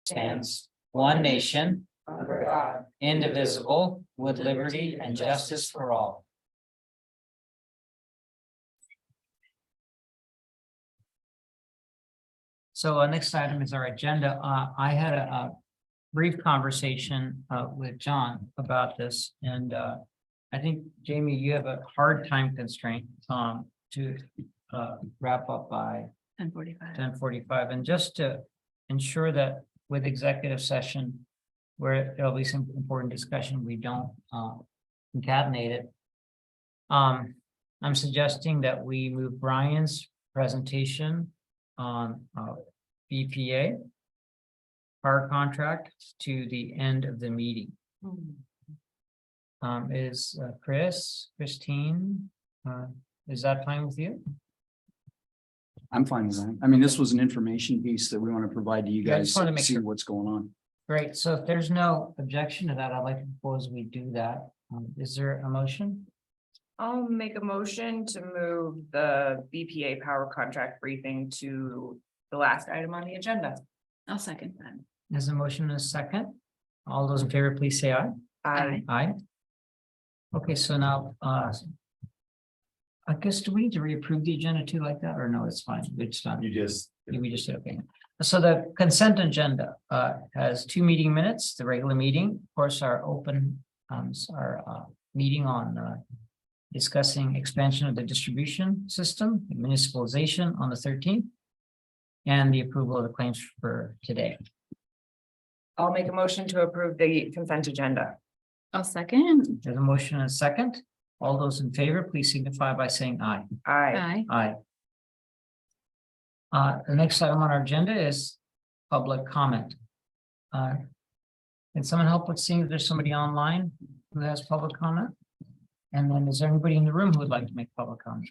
stands one nation, under God, indivisible, with liberty and justice for all. So next item is our agenda. I had a brief conversation with John about this, and I think, Jamie, you have a hard time constraint to wrap up by 10:45. And just to ensure that with executive session, where there'll be some important discussion, we don't concatenate it. I'm suggesting that we move Brian's presentation on BPA power contract to the end of the meeting. Is Christine, is that fine with you? I'm fine with that. I mean, this was an information piece that we want to provide to you guys to see what's going on. Great. So if there's no objection to that, I'd like to propose we do that. Is there a motion? I'll make a motion to move the BPA power contract briefing to the last item on the agenda. I'll second that. There's a motion and a second. All those in favor, please say aye. Aye. Aye. Okay, so now, I guess, do we need to reapprove the agenda too like that, or no, it's fine, it's done. We just did, okay. So the consent agenda has 2 meeting minutes, the regular meeting, of course, our open, meeting on discussing expansion of the distribution system, municipalization on the 13th, and the approval of the claims for today. I'll make a motion to approve the consent agenda. I'll second. There's a motion and a second. All those in favor, please signify by saying aye. Aye. Aye. Aye. The next item on our agenda is public comment. Can someone help with seeing if there's somebody online who has public comment? And then is there anybody in the room who would like to make public comment?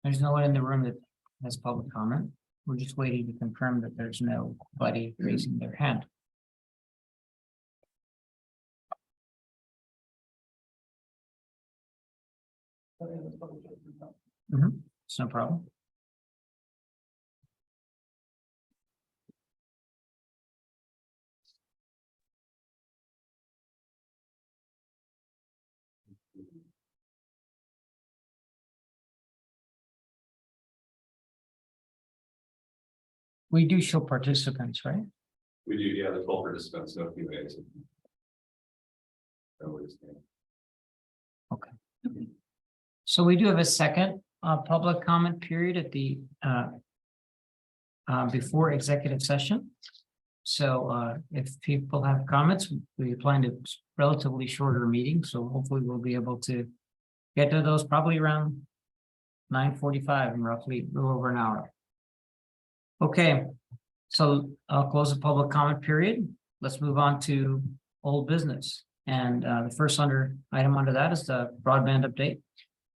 There's no one in the room that has public comment. We're just waiting to confirm that there's nobody raising their hand. It's no problem. We do show participants, right? We do, yeah, the 12 participants, no Q&As. Okay. So we do have a second public comment period at the before executive session. So if people have comments, we plan to relatively shorter meeting, so hopefully we'll be able to get to those probably around 9:45 and roughly a little over an hour. Okay, so I'll close the public comment period. Let's move on to old business. And the first item under that is the broadband update.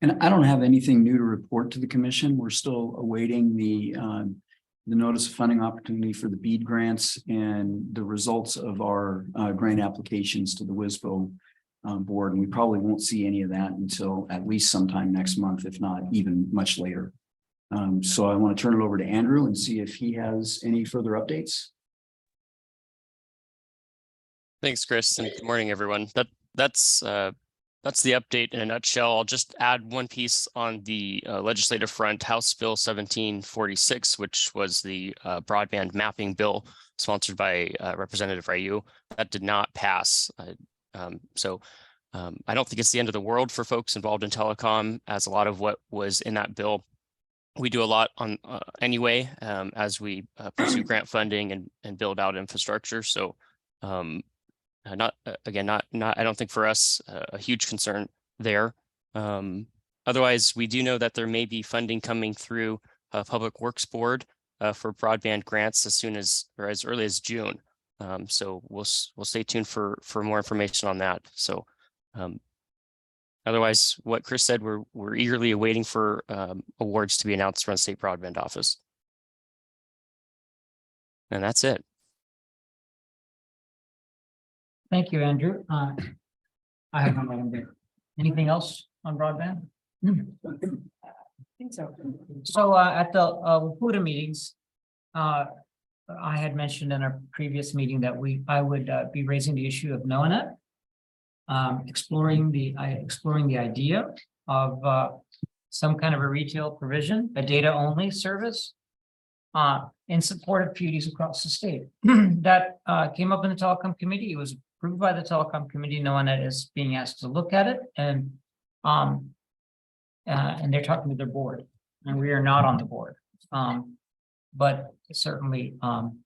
And I don't have anything new to report to the commission. We're still awaiting the notice of funding opportunity for the BEAD grants and the results of our grant applications to the WISPO board. And we probably won't see any of that until at least sometime next month, if not even much later. So I want to turn it over to Andrew and see if he has any further updates. Thanks, Chris, and good morning, everyone. That's the update in a nutshell. I'll just add one piece on the legislative front. House Bill 1746, which was the broadband mapping bill sponsored by Representative Ryu, that did not pass. So I don't think it's the end of the world for folks involved in telecom, as a lot of what was in that bill we do a lot on anyway, as we pursue grant funding and build out infrastructure. So I don't think for us a huge concern there. Otherwise, we do know that there may be funding coming through Public Works Board for broadband grants as soon as, or as early as June. So we'll stay tuned for more information on that. So otherwise, what Chris said, we're eagerly awaiting for awards to be announced from the State Broadband Office. And that's it. Thank you, Andrew. I have no item there. Anything else on broadband? I think so. So at the WPUDA meetings, I had mentioned in our previous meeting that I would be raising the issue of NOAA. Exploring the idea of some kind of a retail provision, a data only service. In support of PUDs across the state. That came up in the telecom committee. It was approved by the telecom committee. NOAA is being asked to look at it and they're talking to their board, and we are not on the board. But certainly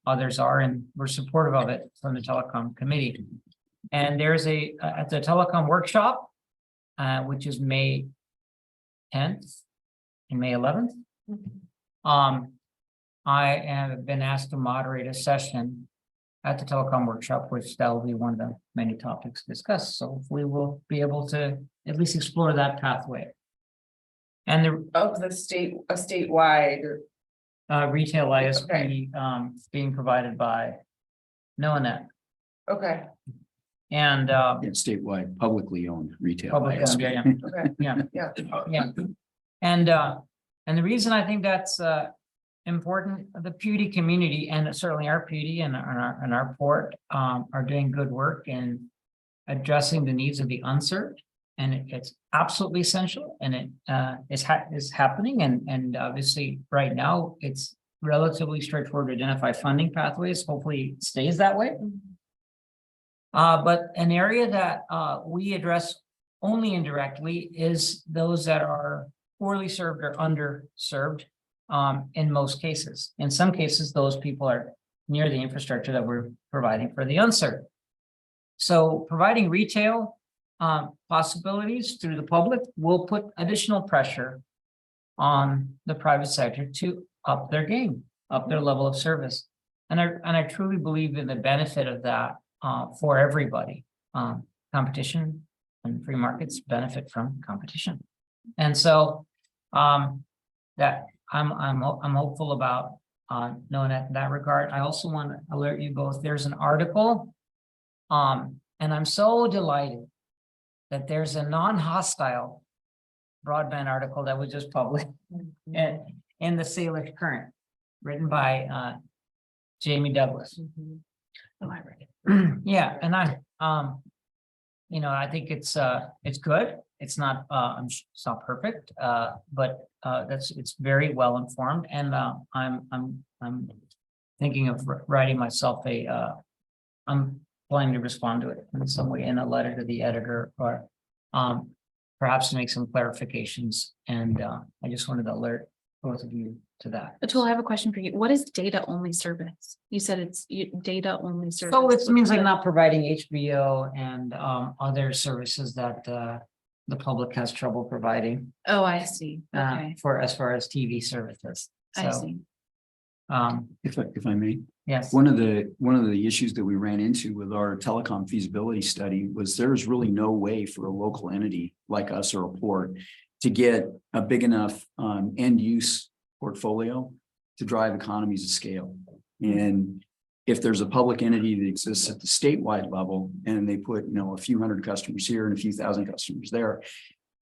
others are, and we're supportive of it from the telecom committee. And there's at the telecom workshop, which is May 10th and May 11th. I have been asked to moderate a session at the telecom workshop, which that will be one of the many topics discussed. So we will be able to at least explore that pathway. And the Of the a statewide, retail ISP being provided by NOAA. okay, And Statewide, publicly owned retail. public, ISP. yeah. yeah. Yeah, and the reason I think that's important, the PUD community and certainly our PUD and our port are doing good work in addressing the needs of the unserved, and it's absolutely essential, and it is happening, and obviously right now it's relatively straightforward to identify funding pathways. Hopefully it stays that way. But an area that we address only indirectly is those that are poorly served or underserved in most cases. In some cases, those people are near the infrastructure that we're providing for the unserved. So providing retail possibilities through the public will put additional pressure on the private sector to up their game, up their level of service. And I truly believe in the benefit of that for everybody. Competition and free markets benefit from competition. And so that I'm hopeful about knowing that in that regard. I also want to alert you both. There's an article, and I'm so delighted that there's a non-hostile broadband article that was just published in the Salish Current, written by Jamie Douglas. Oh, I read it. Yeah, and I think it's good. It's not it's not perfect, but it's very well informed, and I'm thinking of writing myself I'm planning to respond to it in some way in a letter to the editor, or perhaps to make some clarifications. And I just wanted to alert both of you to that. Atul, I have a question for you. What is data only service? You said it's data only service. So it means like What- not providing HBO and other services that the public has trouble providing Oh, I see. Okay, for as far as TV services. I So, see. If I may, yes. one of the issues that we ran into with our telecom feasibility study was there's really no way for a local entity like us or a port to get a big enough end use portfolio to drive economies of scale. And if there's a public entity that exists at the statewide level and they put, a few hundred customers here and a few thousand customers there,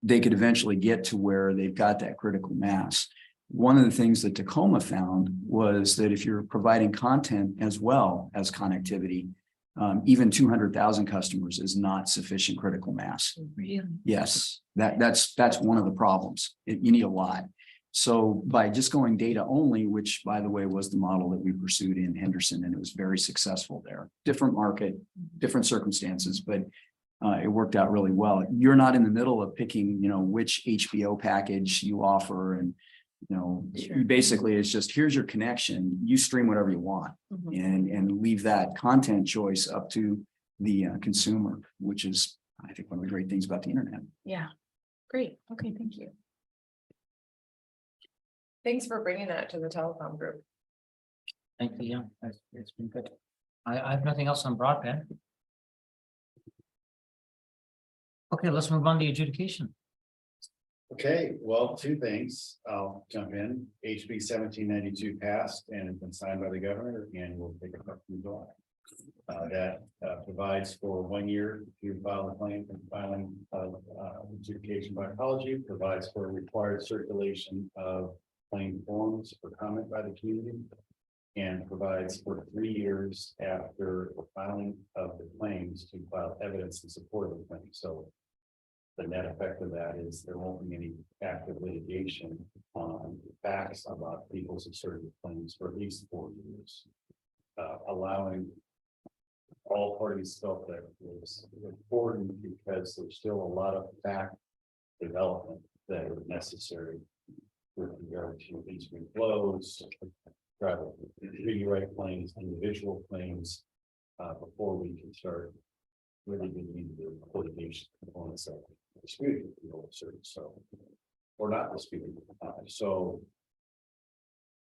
they could eventually get to where they've got that critical mass. One of the things that Tacoma found was that if you're providing content as well as connectivity, even 200,000 customers is not sufficient critical mass. Really? Yes, that's one of the problems. You need a lot. So by just going data only, which by the way was the model that we pursued in Henderson, and it was very successful there. Different market, different circumstances, but it worked out really well. You're not in the middle of picking, which HBO package you offer, and Sure. basically it's just here's your connection. You stream whatever you want, Mhm. and leave that content choice up to the consumer, which is, I think, one of the great things about the internet. Yeah. Great. Okay, thank you. Thanks for bringing that to the telecom group. Thank you. Yeah, it's been good. I have nothing else on broadband. Okay, let's move on to adjudication. Okay, well, two things. I'll jump in. HB 1792 passed and has been signed by the governor, and will take effect in July. That provides for 1 year to file a claim for filing of adjudication by apology, provides for required circulation of claim forms for comment by the community. and provides for 3 years after the filing of the claims to file evidence in support of the claim. So the net effect of that is there won't be any active litigation on facts about people's asserted claims for at least 4 years. Allowing all parties felt that was important because there's still a lot of fact development that are necessary with regard to easement flows, treaty right claims, individual claims, before we can start really getting into the litigation components of disputing, so, or not disputing. So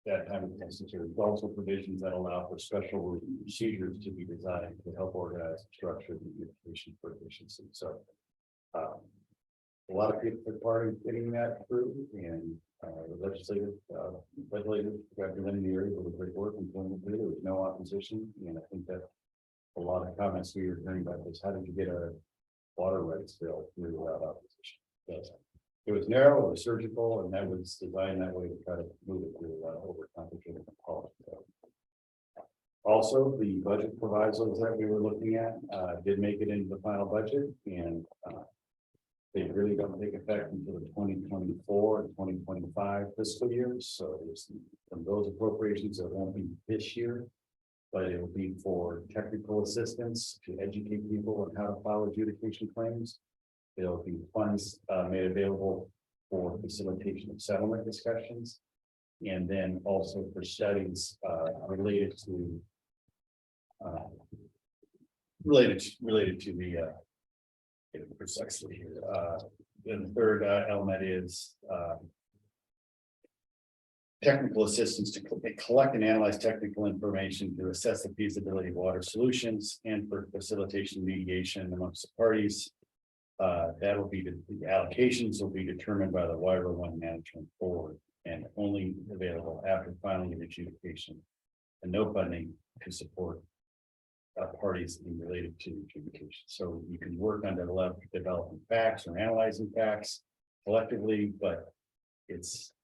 that kind of necessary. There's also provisions that allow for special procedures to be designed to help organize and structure the communication for efficiency. So a lot of people are part of getting that through, and the legislative representing the area with great work and going to do. There was no opposition, and I think that a lot of comments we were hearing about this. How did you get a water rights bill through without opposition? Yes. It was narrow, it was surgical, and that was designed that way to try to move it through overcomplicated policy. Also, the budget provisos that we were looking at did make it into the final budget, and they really don't take effect until the 2024 and 2025 fiscal years. So there's from those appropriations that won't be this year, but it will be for technical assistance to educate people on how to file adjudication claims. There'll be funds made available for facilitation of settlement discussions, and then also for studies related to the precisely here. Then the third element is technical assistance to collect and analyze technical information to assess the feasibility of water solutions and for facilitation mediation amongst the parties. That will be the allocations will be determined by the Water One Management Board and only available after filing an adjudication, and no funding to support parties in related to adjudication. So you can work on developing facts or analyzing facts collectively, but it's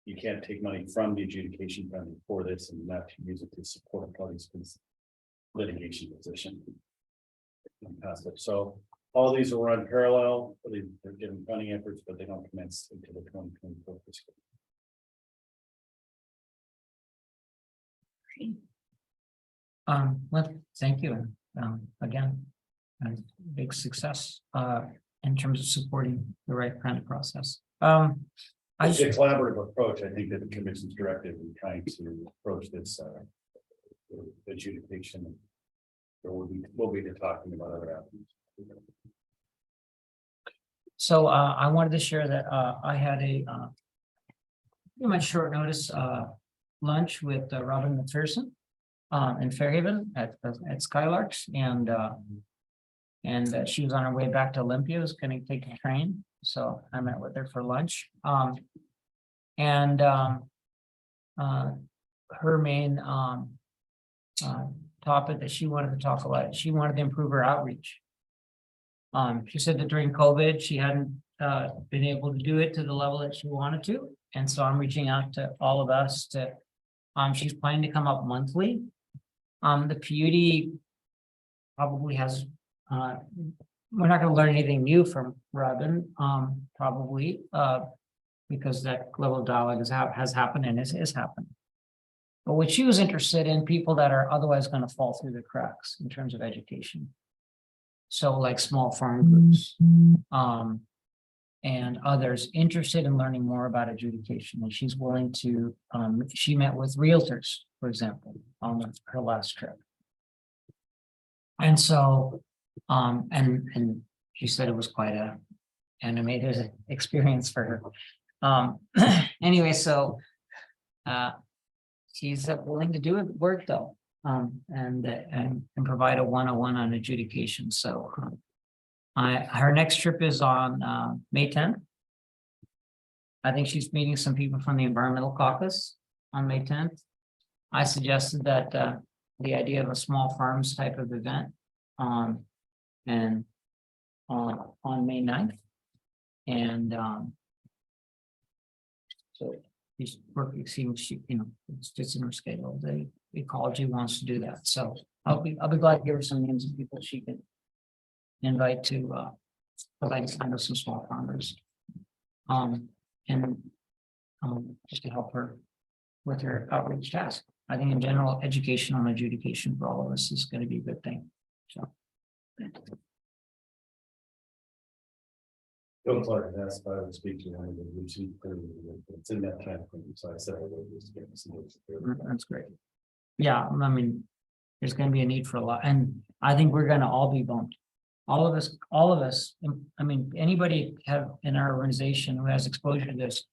you can't take money from the adjudication funding for this and not to use it to support parties' litigation position. So all these will run parallel. They're given funding efforts, but they don't commence until the 2024 fiscal year. Well, thank you. Again, a big success in terms of supporting the right kind of process. It's a collaborative approach. I think that the commission's directive in trying to approach this adjudication. So we'll be talking about other avenues. So I wanted to share that I had a pretty much short notice lunch with Robin McPherson in Fairhaven at Skylarks, and she was on her way back to Olympia, was going to take a train. So I met with her for lunch. Her main topic that she wanted to talk about, she wanted to improve her outreach. She said that during COVID, she hadn't been able to do it to the level that she wanted to. And so I'm reaching out to all of us to, she's planning to come up monthly. The PUD probably has, we're not going to learn anything new from Robin, probably, because that level of dialogue has happened and is happening. But what she was interested in, people that are otherwise going to fall through the cracks in terms of education. So like small farm groups, and others interested in learning more about adjudication. And she's willing to, she met with realtors, for example, on her last trip. And so, and she said it was quite a animated experience for her. Anyway, so she's willing to do it work though, and provide a one-on-one on adjudication. So her next trip is on May 10th. I think she's meeting some people from the Environmental Caucus on May 10th. I suggested that the idea of a small farms type of event on May 9th. And so she's working, seeing she, it's just in her schedule. The ecology wants to do that. So I'll be glad to give her some names of people she can invite to, provide kind of some small farmers. And just to help her with her outreach task. I think in general, education on adjudication for all of us is going to be a good thing. So. Bill Clark, that's why I would speak to one of the routine, it's in that time frame, so I said. That's great. Yeah, I mean, there's gonna be a need for a lot, and I think we're gonna all be bumped. All of us, I mean, anybody have in our organization who has exposure to this.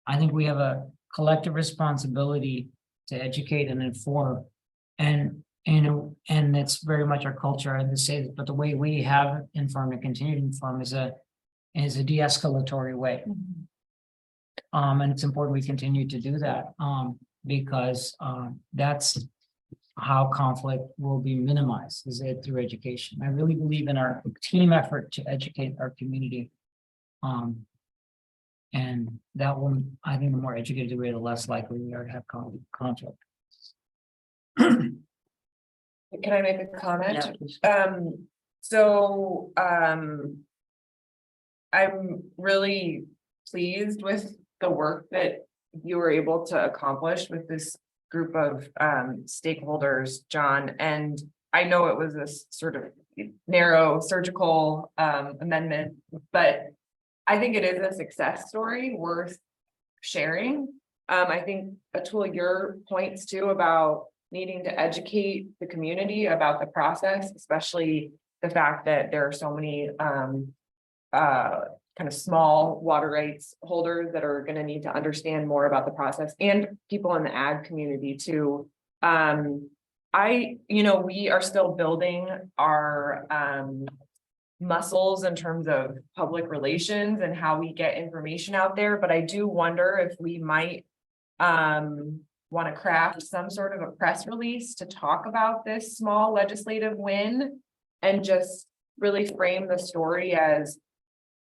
I think we have a collective responsibility to educate and inform. And it's very much our culture, I had to say this, but the way we have informed and continue to inform is a de-escalatory way. And it's important we continue to do that, because that's how conflict will be minimized, is it through education. I really believe in our team effort to educate our community. And that will, I think the more educated we are, the less likely we are to have conflict. Can I make a comment? I'm really pleased with the work that you were able to accomplish with this group of stakeholders, John. And I know it was a sort of narrow surgical amendment, but I think it is a success story worth sharing. I think Atul, your points too about needing to educate the community about the process, especially the fact that there are so many kind of small water rights holders that are going to need to understand more about the process, and people in the ag community too. We are still building our muscles in terms of public relations and how we get information out there, but I do wonder if we might want to craft some sort of a press release to talk about this small legislative win and just really frame the story as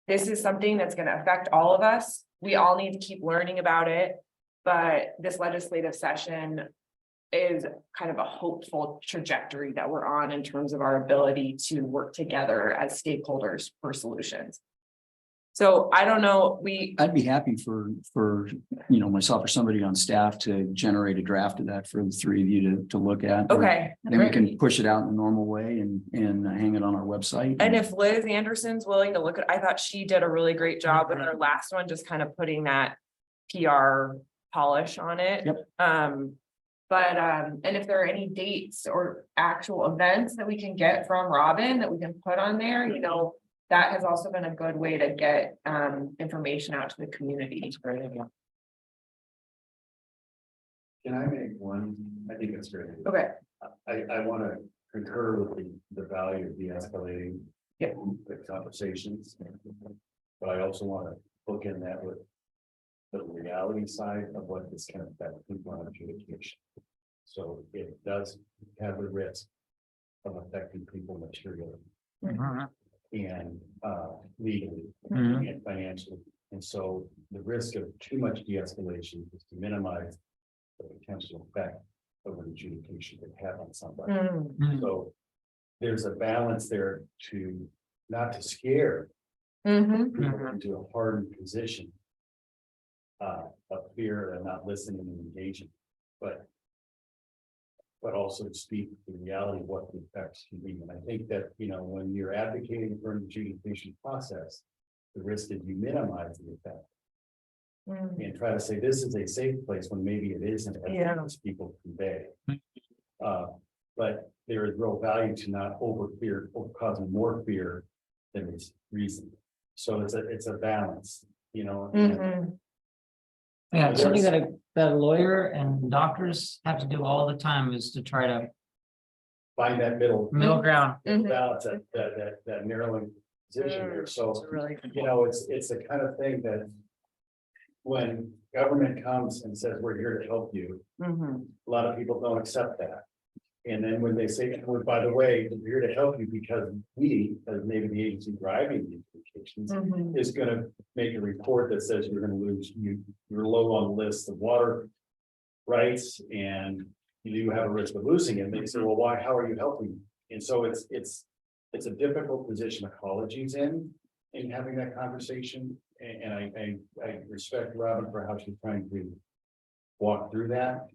this is something that's going to affect all of us. We all need to keep learning about it, but this legislative session is kind of a hopeful trajectory that we're on in terms of our ability to work together as stakeholders for solutions. So I don't know, I'd be happy for myself or somebody on staff to generate a draft of that for the three of you to look at. okay. Then we can push it out in the normal way and hang it on our website. And if Liz Anderson's willing to look at, I thought she did a really great job with her last one, just kind of putting that PR polish on it. Yep. And if there are any dates or actual events that we can get from Robin that we can put on there, that has also been a good way to get information out to the community. Can I make one? I think it's great. Okay. I want to concur with the value of de-escalating the conversations. But I also want to look in that with the reality side of what this can affect people on adjudication. So it does have the risk of affecting people materially and legally and financially. And so the risk of too much de-escalation is to minimize the potential effect of an adjudication that have on somebody. So there's a balance there to not to scare people into a hardened position of fear and not listening and engaging, but also speak the reality of what the effects can be. And I think that, when you're advocating for an adjudication process, the risk is you minimize the effect and try to say this is a safe place when maybe it isn't, as people convey. But there is real value to not over fear or causing more fear than is reason. So it's a balance, Yeah, something that a lawyer and doctors have to do all the time is to try to find that middle ground. balance, that narrowing position there. So, it's the kind of thing that when government comes and says, we're here to help you, a lot of people don't accept that. And then when they say, well, by the way, we're here to help you because we, as maybe the agency driving the applications Mhm. is gonna make a report that says you're gonna lose, you're low on the list of water rights and you have a risk of losing it. And they say, well, why, how are you helping? And so it's a difficult position ecology's in having that conversation. And I respect Robin for how she's trying to walk through that.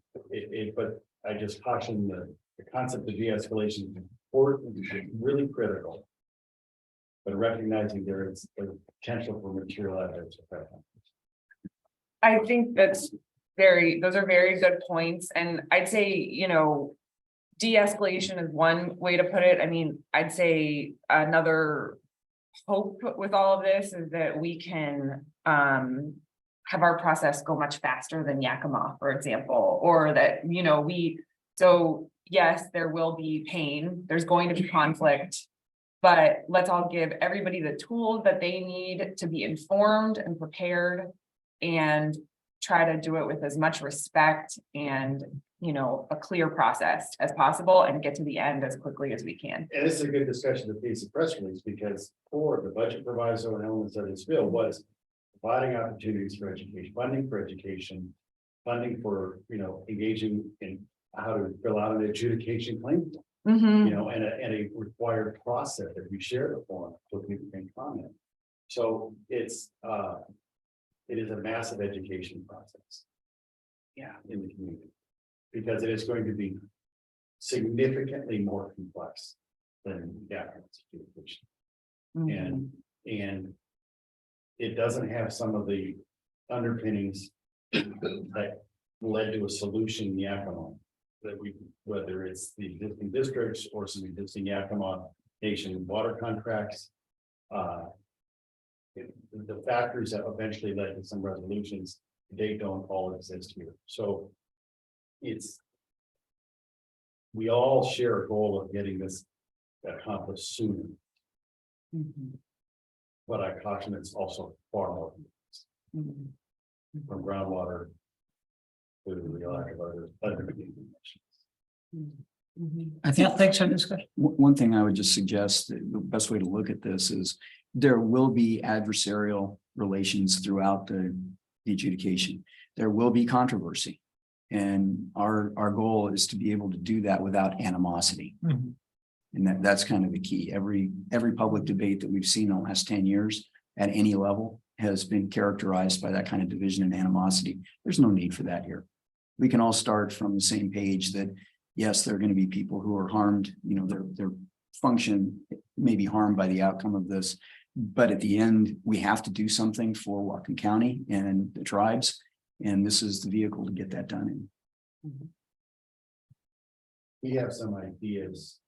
But I just caution the concept of de-escalation is important, it's really critical. But recognizing there is a potential for material adverse effect. I think those are very good points, and I'd say, you know, de-escalation is one way to put it. I mean, I'd say another hope with all of this is that we can have our process go much faster than Yakima, for example, or that, you know, so yes, there will be pain, there's going to be conflict, but let's all give everybody the tools that they need to be informed and prepared and try to do it with as much respect and, you know, a clear process as possible and get to the end as quickly as we can. And this is a good discussion of the piece of press release, because for the budget proviso and elements of this bill was providing opportunities for education, funding for, you know, engaging in how to fill out an adjudication claim, Mhm. you know, and a required process that we share the form so people can comment. So it is a massive education process. Yeah, in the community, because it is going to be significantly more complex than adjudication. Mhm. And it doesn't have some of the underpinnings that led to a solution in Yakima. That whether it's the existing districts or some existing Yakima Nation water contracts. The factors that eventually led to some resolutions, they don't all exist here. So we all share a goal of getting this accomplished sooner, Mhm. but I caution it's also far more Mhm. from groundwater to the lack of other mitigations. Mhm. I think Thanks for the discussion. one thing I would just suggest, that the best way to look at this is there will be adversarial relations throughout the adjudication. There will be controversy. And our goal is to be able to do that without animosity. Mhm. And that's kind of the key. Every public debate that we've seen in the last 10 years at any level has been characterized by that kind of division and animosity. There's no need for that here. We can all start from the same page that, yes, there are going to be people who are harmed, you know, their function may be harmed by the outcome of this. But at the end, we have to do something for Whatcom County and the tribes. And this is the vehicle to get that done in. We have some ideas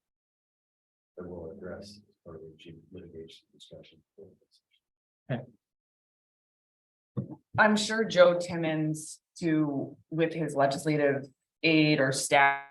that we'll address for the litigation discussion. I'm sure Joe Timmons with his legislative aide or staff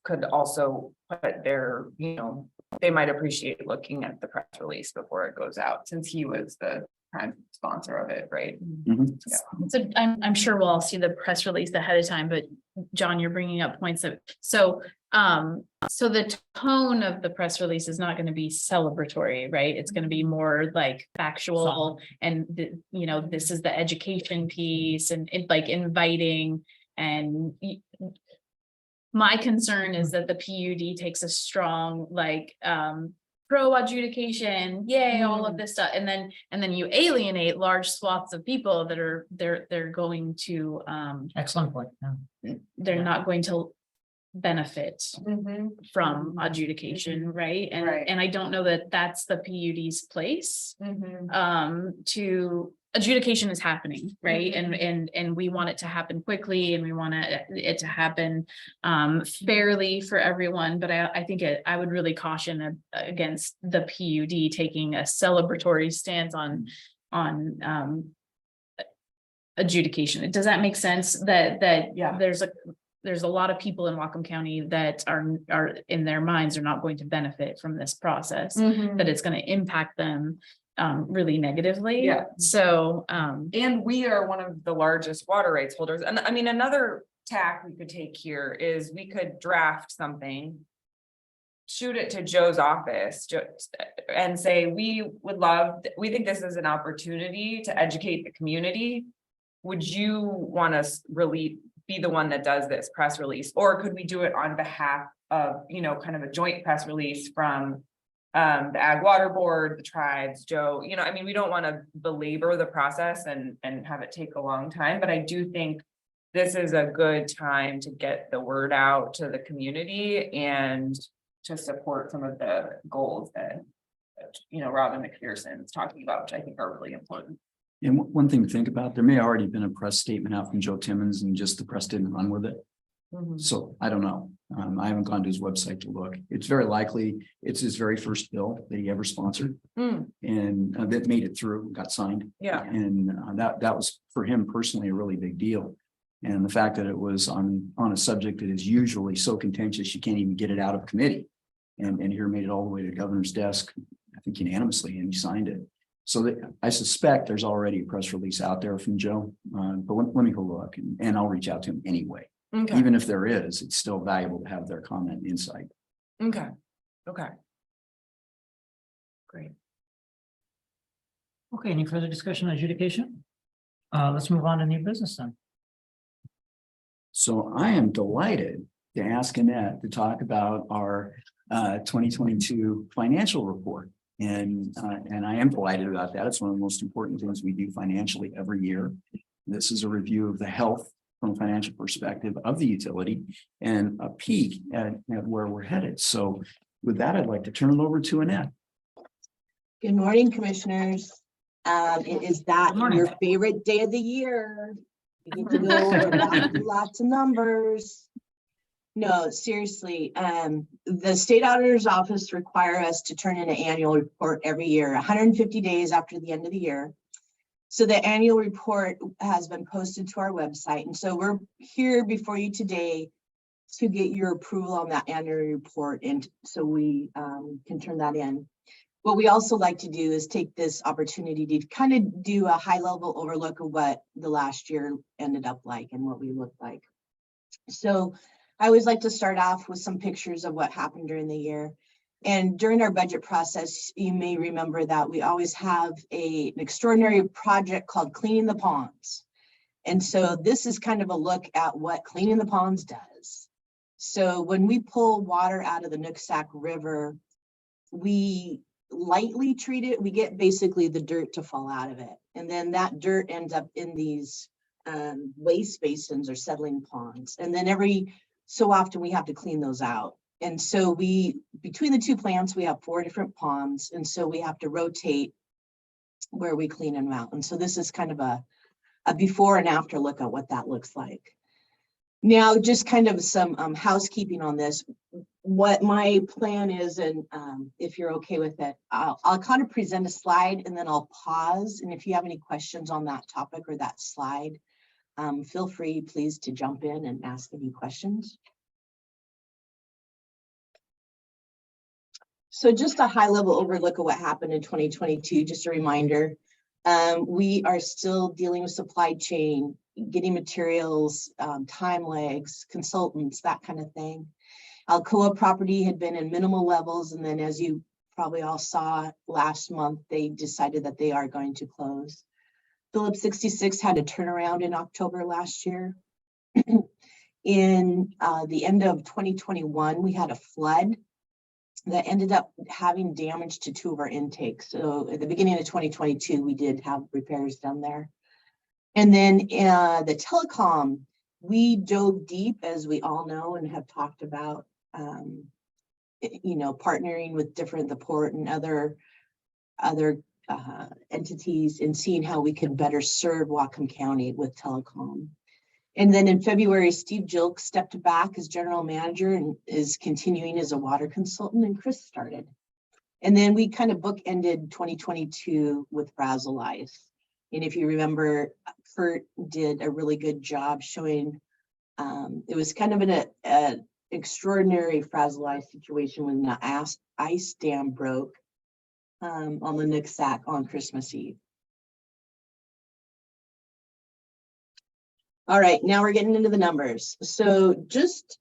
could also put their, you know, they might appreciate looking at the press release before it goes out, since he was the prime sponsor of it, right? Mhm. So I'm sure we'll all see the press release ahead of time, but John, you're bringing up points that, so the tone of the press release is not going to be celebratory, right? It's going to be more like factual and you know, this is the education piece and it like inviting and my concern is that the PUD takes a strong like pro adjudication, yay, all of this stuff, and then you alienate large swaths of people that are they're going to Excellent point. Yeah. they're not going to benefit Mhm. from adjudication, right? Right. And I don't know that that's the PUD's place. Mhm. To adjudication is happening, right? Mhm. And we want it to happen quickly and we want it to happen fairly for everyone. But I think I would really caution against the PUD taking a celebratory stance on adjudication. Does that make sense? That Yeah. there's a lot of people in Whatcom County that are in their minds are not going to benefit from this process, Mhm. that it's going to impact them really negatively. Yeah. So And we are one of the largest water rights holders. And I mean, another tack we could take here is we could draft something shoot it to Joe's office, and say, we think this is an opportunity to educate the community. Would you want us really be the one that does this press release, or could we do it on behalf of, kind of a joint press release from the Ag Water Board, the tribes, Joe, I mean, we don't want to belabor the process and have it take a long time, but I do think this is a good time to get the word out to the community and to support some of the goals that Robin McPherson's talking about, which I think are really important. And one thing to think about, there may already been a press statement out from Joe Timmons and just the press didn't run with it. So I don't know. I haven't gone to his website to look. It's very likely it's his very first bill that he ever sponsored. And that made it through, got signed. Yeah. And that was for him personally a really big deal. And the fact that it was on a subject that is usually so contentious, you can't even get it out of committee. And here made it all the way to the governor's desk, I think unanimously, and he signed it. So that I suspect there's already a press release out there from Joe, but let me go look and I'll reach out to him anyway. Okay. Even if there is, it's still valuable to have their comment and insight. Okay. Great. Okay, any further discussion on adjudication? Let's move on to new business then. So I am delighted to ask Annette to talk about our 2022 financial report. And I am delighted about that. It's one of the most important things we do financially every year. This is a review of the health from a financial perspective of the utility and a peek at where we're headed. So with that, I'd like to turn it over to Annette. Good morning, commissioners. It is that Good morning. your favorite day of the year. You get to go over lots of numbers. No, seriously, the state auditor's office require us to turn in an annual report every year, 150 days after the end of the year. So the annual report has been posted to our website. And so we're here before you today to get your approval on that annual report. And so we can turn that in. What we also like to do is take this opportunity to kind of do a high level overlook of what the last year ended up like and what we looked like. So I always like to start off with some pictures of what happened during the year. And during our budget process, you may remember that we always have an extraordinary project called cleaning the ponds. And so this is kind of a look at what cleaning the ponds does. So when we pull water out of the Nooksack River, we lightly treat it. We get basically the dirt to fall out of it. And then that dirt ends up in these waste basins or settling ponds. And then every so often we have to clean those out. And so between the two plants, we have 4 different ponds. And so we have to rotate where we clean them out. And so this is kind of a before and after look at what that looks like. Now, just kind of some housekeeping on this. What my plan is, and if you're okay with it, I'll kind of present a slide and then I'll pause. And if you have any questions on that topic or that slide, feel free, please, to jump in and ask any questions. So just a high level overlook of what happened in 2022, just a reminder, we are still dealing with supply chain, getting materials, time lags, consultants, that kind of thing. Alcoa property had been in minimal levels. And then as you probably all saw last month, they decided that they are going to close. Phillips 66 had a turnaround in October last year. In the end of 2021, we had a flood that ended up having damage to 2 of our intakes. So at the beginning of 2022, we did have repairs done there. And then the telecom, we dove deep, as we all know and have talked about, partnering with the port and other entities and seeing how we can better serve Whatcom County with telecom. And then in February, Steve Jilk stepped back as general manager and is continuing as a water consultant, and Chris started. And then we kind of bookended 2022 with Frazzle Ice. And if you remember, Kurt did a really good job showing, it was kind of an extraordinary Frazzle Ice situation when the ice dam broke on the Nooksack on Christmas Eve. All right, now we're getting into the numbers. So just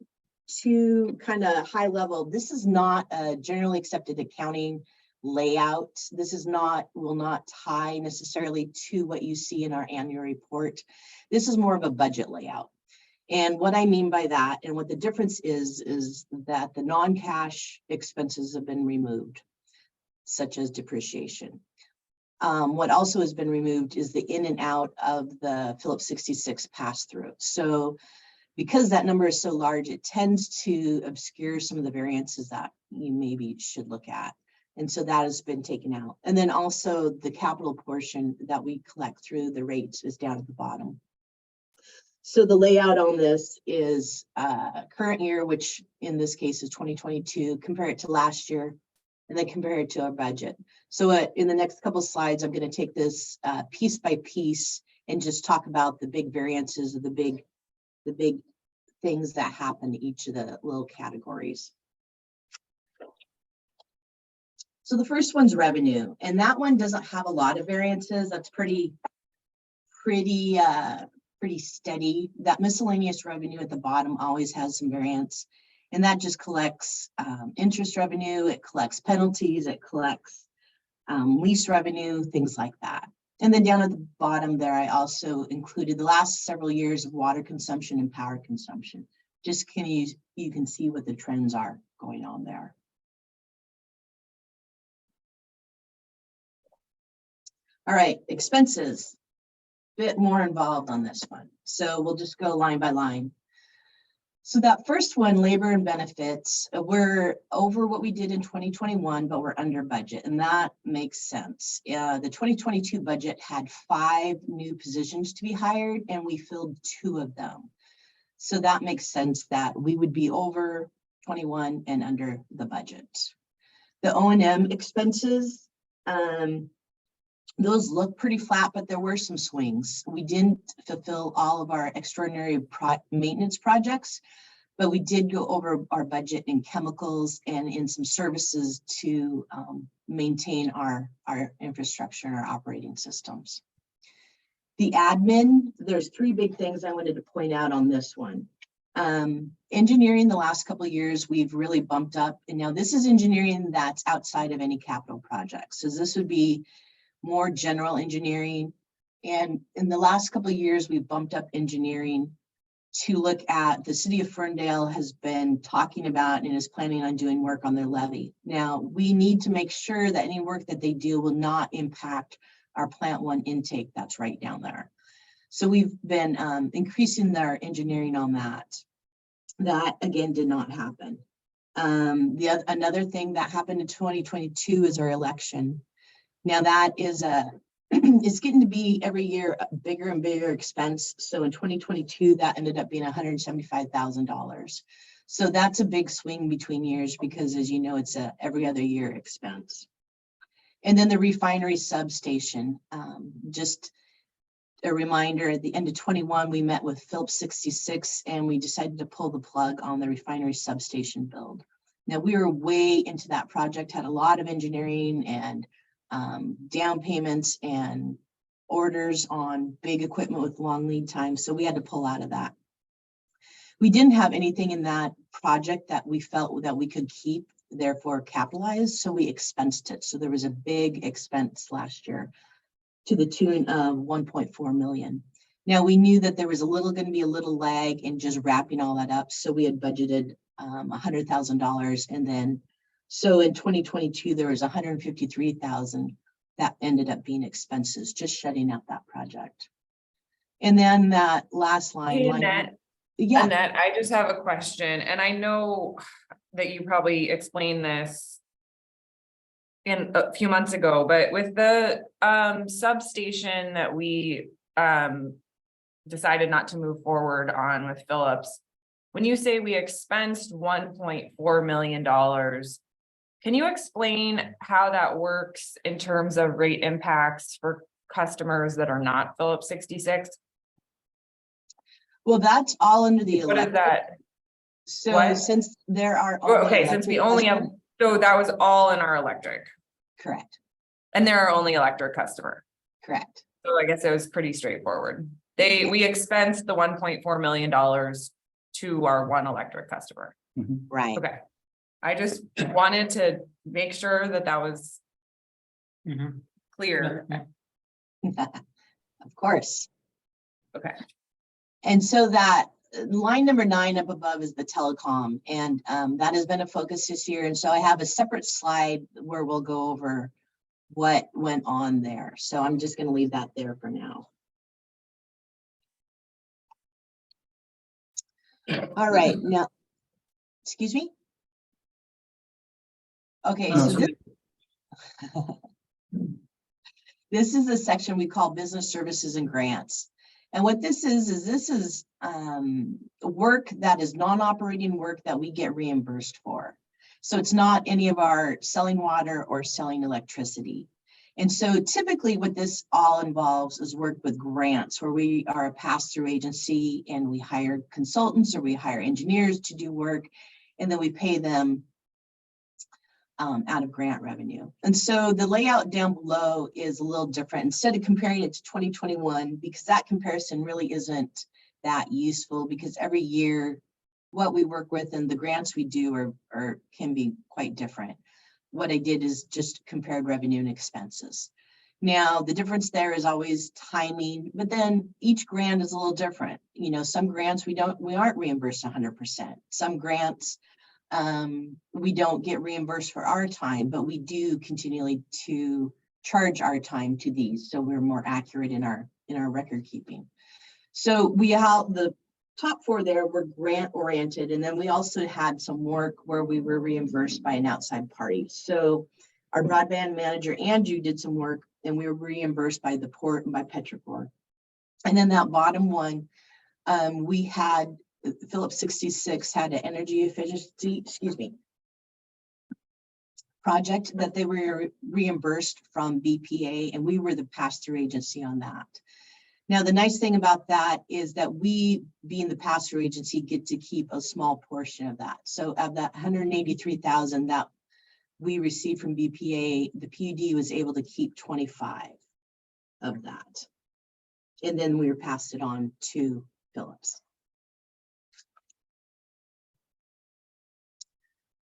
to kind of high level, this is not a generally accepted accounting layout. This is not, will not tie necessarily to what you see in our annual report. This is more of a budget layout. And what I mean by that, and what the difference is that the non-cash expenses have been removed, such as depreciation. What also has been removed is the in and out of the Phillips 66 pass-through. So because that number is so large, it tends to obscure some of the variances that you maybe should look at. And so that has been taken out. And then also the capital portion that we collect through the rates is down at the bottom. So the layout on this is current year, which in this case is 2022, compare it to last year, and then compare it to our budget. So in the next couple of slides, I'm going to take this piece by piece and just talk about the big variances of the big things that happen to each of the little categories. So the first one's revenue, and that one doesn't have a lot of variances. That's pretty steady. That miscellaneous revenue at the bottom always has some variance, and that just collects interest revenue, it collects penalties, it collects lease revenue, things like that. And then down at the bottom there, I also included the last several years of water consumption and power consumption. Just you can see what the trends are going on there. All right, expenses. Bit more involved on this one. So we'll just go line by line. So that first one, labor and benefits, we're over what we did in 2021, but we're under budget, and that makes sense. The 2022 budget had 5 new positions to be hired, and we filled 2 of them. So that makes sense that we would be over 21 and under the budget. The O&M expenses, those look pretty flat, but there were some swings. We didn't fulfill all of our extraordinary maintenance projects, but we did go over our budget in chemicals and in some services to maintain our infrastructure and our operating systems. The admin, there's 3 big things I wanted to point out on this one. Engineering, the last couple of years, we've really bumped up. And now this is engineering that's outside of any capital projects. So this would be more general engineering. And in the last couple of years, we've bumped up engineering to look at, the city of Ferndale has been talking about and is planning on doing work on their levee. Now, we need to make sure that any work that they do will not impact our plant 1 intake that's right down there. So we've been increasing their engineering on that. That again did not happen. Another thing that happened in 2022 is our election. Now that is it's getting to be every year a bigger and bigger expense. So in 2022, that ended up being $175,000. So that's a big swing between years because, as you know, it's a every other year expense. And then the refinery substation, just a reminder, at the end of 21, we met with Phillips 66 and we decided to pull the plug on the refinery substation build. Now we were way into that project, had a lot of engineering and down payments and orders on big equipment with long lead times. So we had to pull out of that. We didn't have anything in that project that we felt that we could keep, therefore capitalize. So we expensed it. So there was a big expense last year to the tune of 1.4 million. Now we knew that there was going to be a little lag in just wrapping all that up. So we had budgeted $100,000, and then so in 2022, there was 153,000 that ended up being expenses, just shutting out that project. And then that last line. Hey, Annette, yeah. Annette, I just have a question, and I know that you probably explained this in a few months ago, but with the substation that we decided not to move forward on with Phillips, when you say we expensed $1.4 million, can you explain how that works in terms of rate impacts for customers that are not Phillips 66? Well, that's all under the What is that? So What? since there are Okay, since we only have, so that was all in our electric, correct, and they're our only electric customer. correct. So I guess it was pretty straightforward. We expensed the $1.4 million to our 1 electric customer. Right. Okay. I just wanted to make sure that that was Mhm. clear. Of course. Okay. And so that line number 9 up above is the telecom, and that has been a focus this year. And so I have a separate slide where we'll go over what went on there. So I'm just going to leave that there for now. All right, now, excuse me. Okay, No, so this is the section we call business services and grants. And what this is work that is non-operating work that we get reimbursed for. So it's not any of our selling water or selling electricity. And so typically what this all involves is work with grants, where we are a pass-through agency and we hire consultants or we hire engineers to do work, and then we pay them out of grant revenue. And so the layout down below is a little different. Instead of comparing it to 2021, because that comparison really isn't that useful, because every year what we work with and the grants we do can be quite different. What I did is just compared revenue and expenses. Now, the difference there is always timing, but then each grant is a little different. You know, some grants we aren't reimbursed 100%. Some grants we don't get reimbursed for our time, but we do continually to charge our time to these, so we're more accurate in our record keeping. So we have the top 4 there were grant oriented, and then we also had some work where we were reimbursed by an outside party. So our broadband manager Andrew did some work, and we were reimbursed by the port and by Petrichor. And then that bottom one, we had Phillips 66 had an energy efficiency, project that they were reimbursed from BPA, and we were the pass-through agency on that. Now, the nice thing about that is that we, being the pass-through agency, get to keep a small portion of that. So of that 183,000 that we received from BPA, the PUD was able to keep 25 of that. And then we were passed it on to Phillips.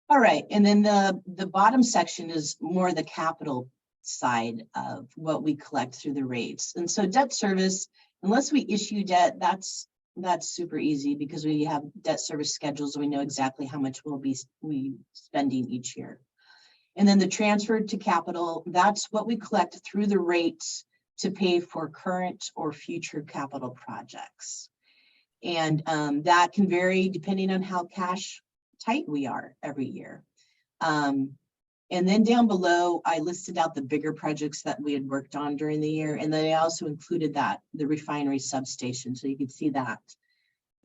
All right, and then the bottom section is more the capital side of what we collect through the rates. And so debt service, unless we issue debt, that's super easy because we have debt service schedules. We know exactly how much we'll be spending each year. And then the transfer to capital, that's what we collect through the rates to pay for current or future capital projects. And that can vary depending on how cash tight we are every year. And then down below, I listed out the bigger projects that we had worked on during the year. And then I also included the refinery substation. So you can see that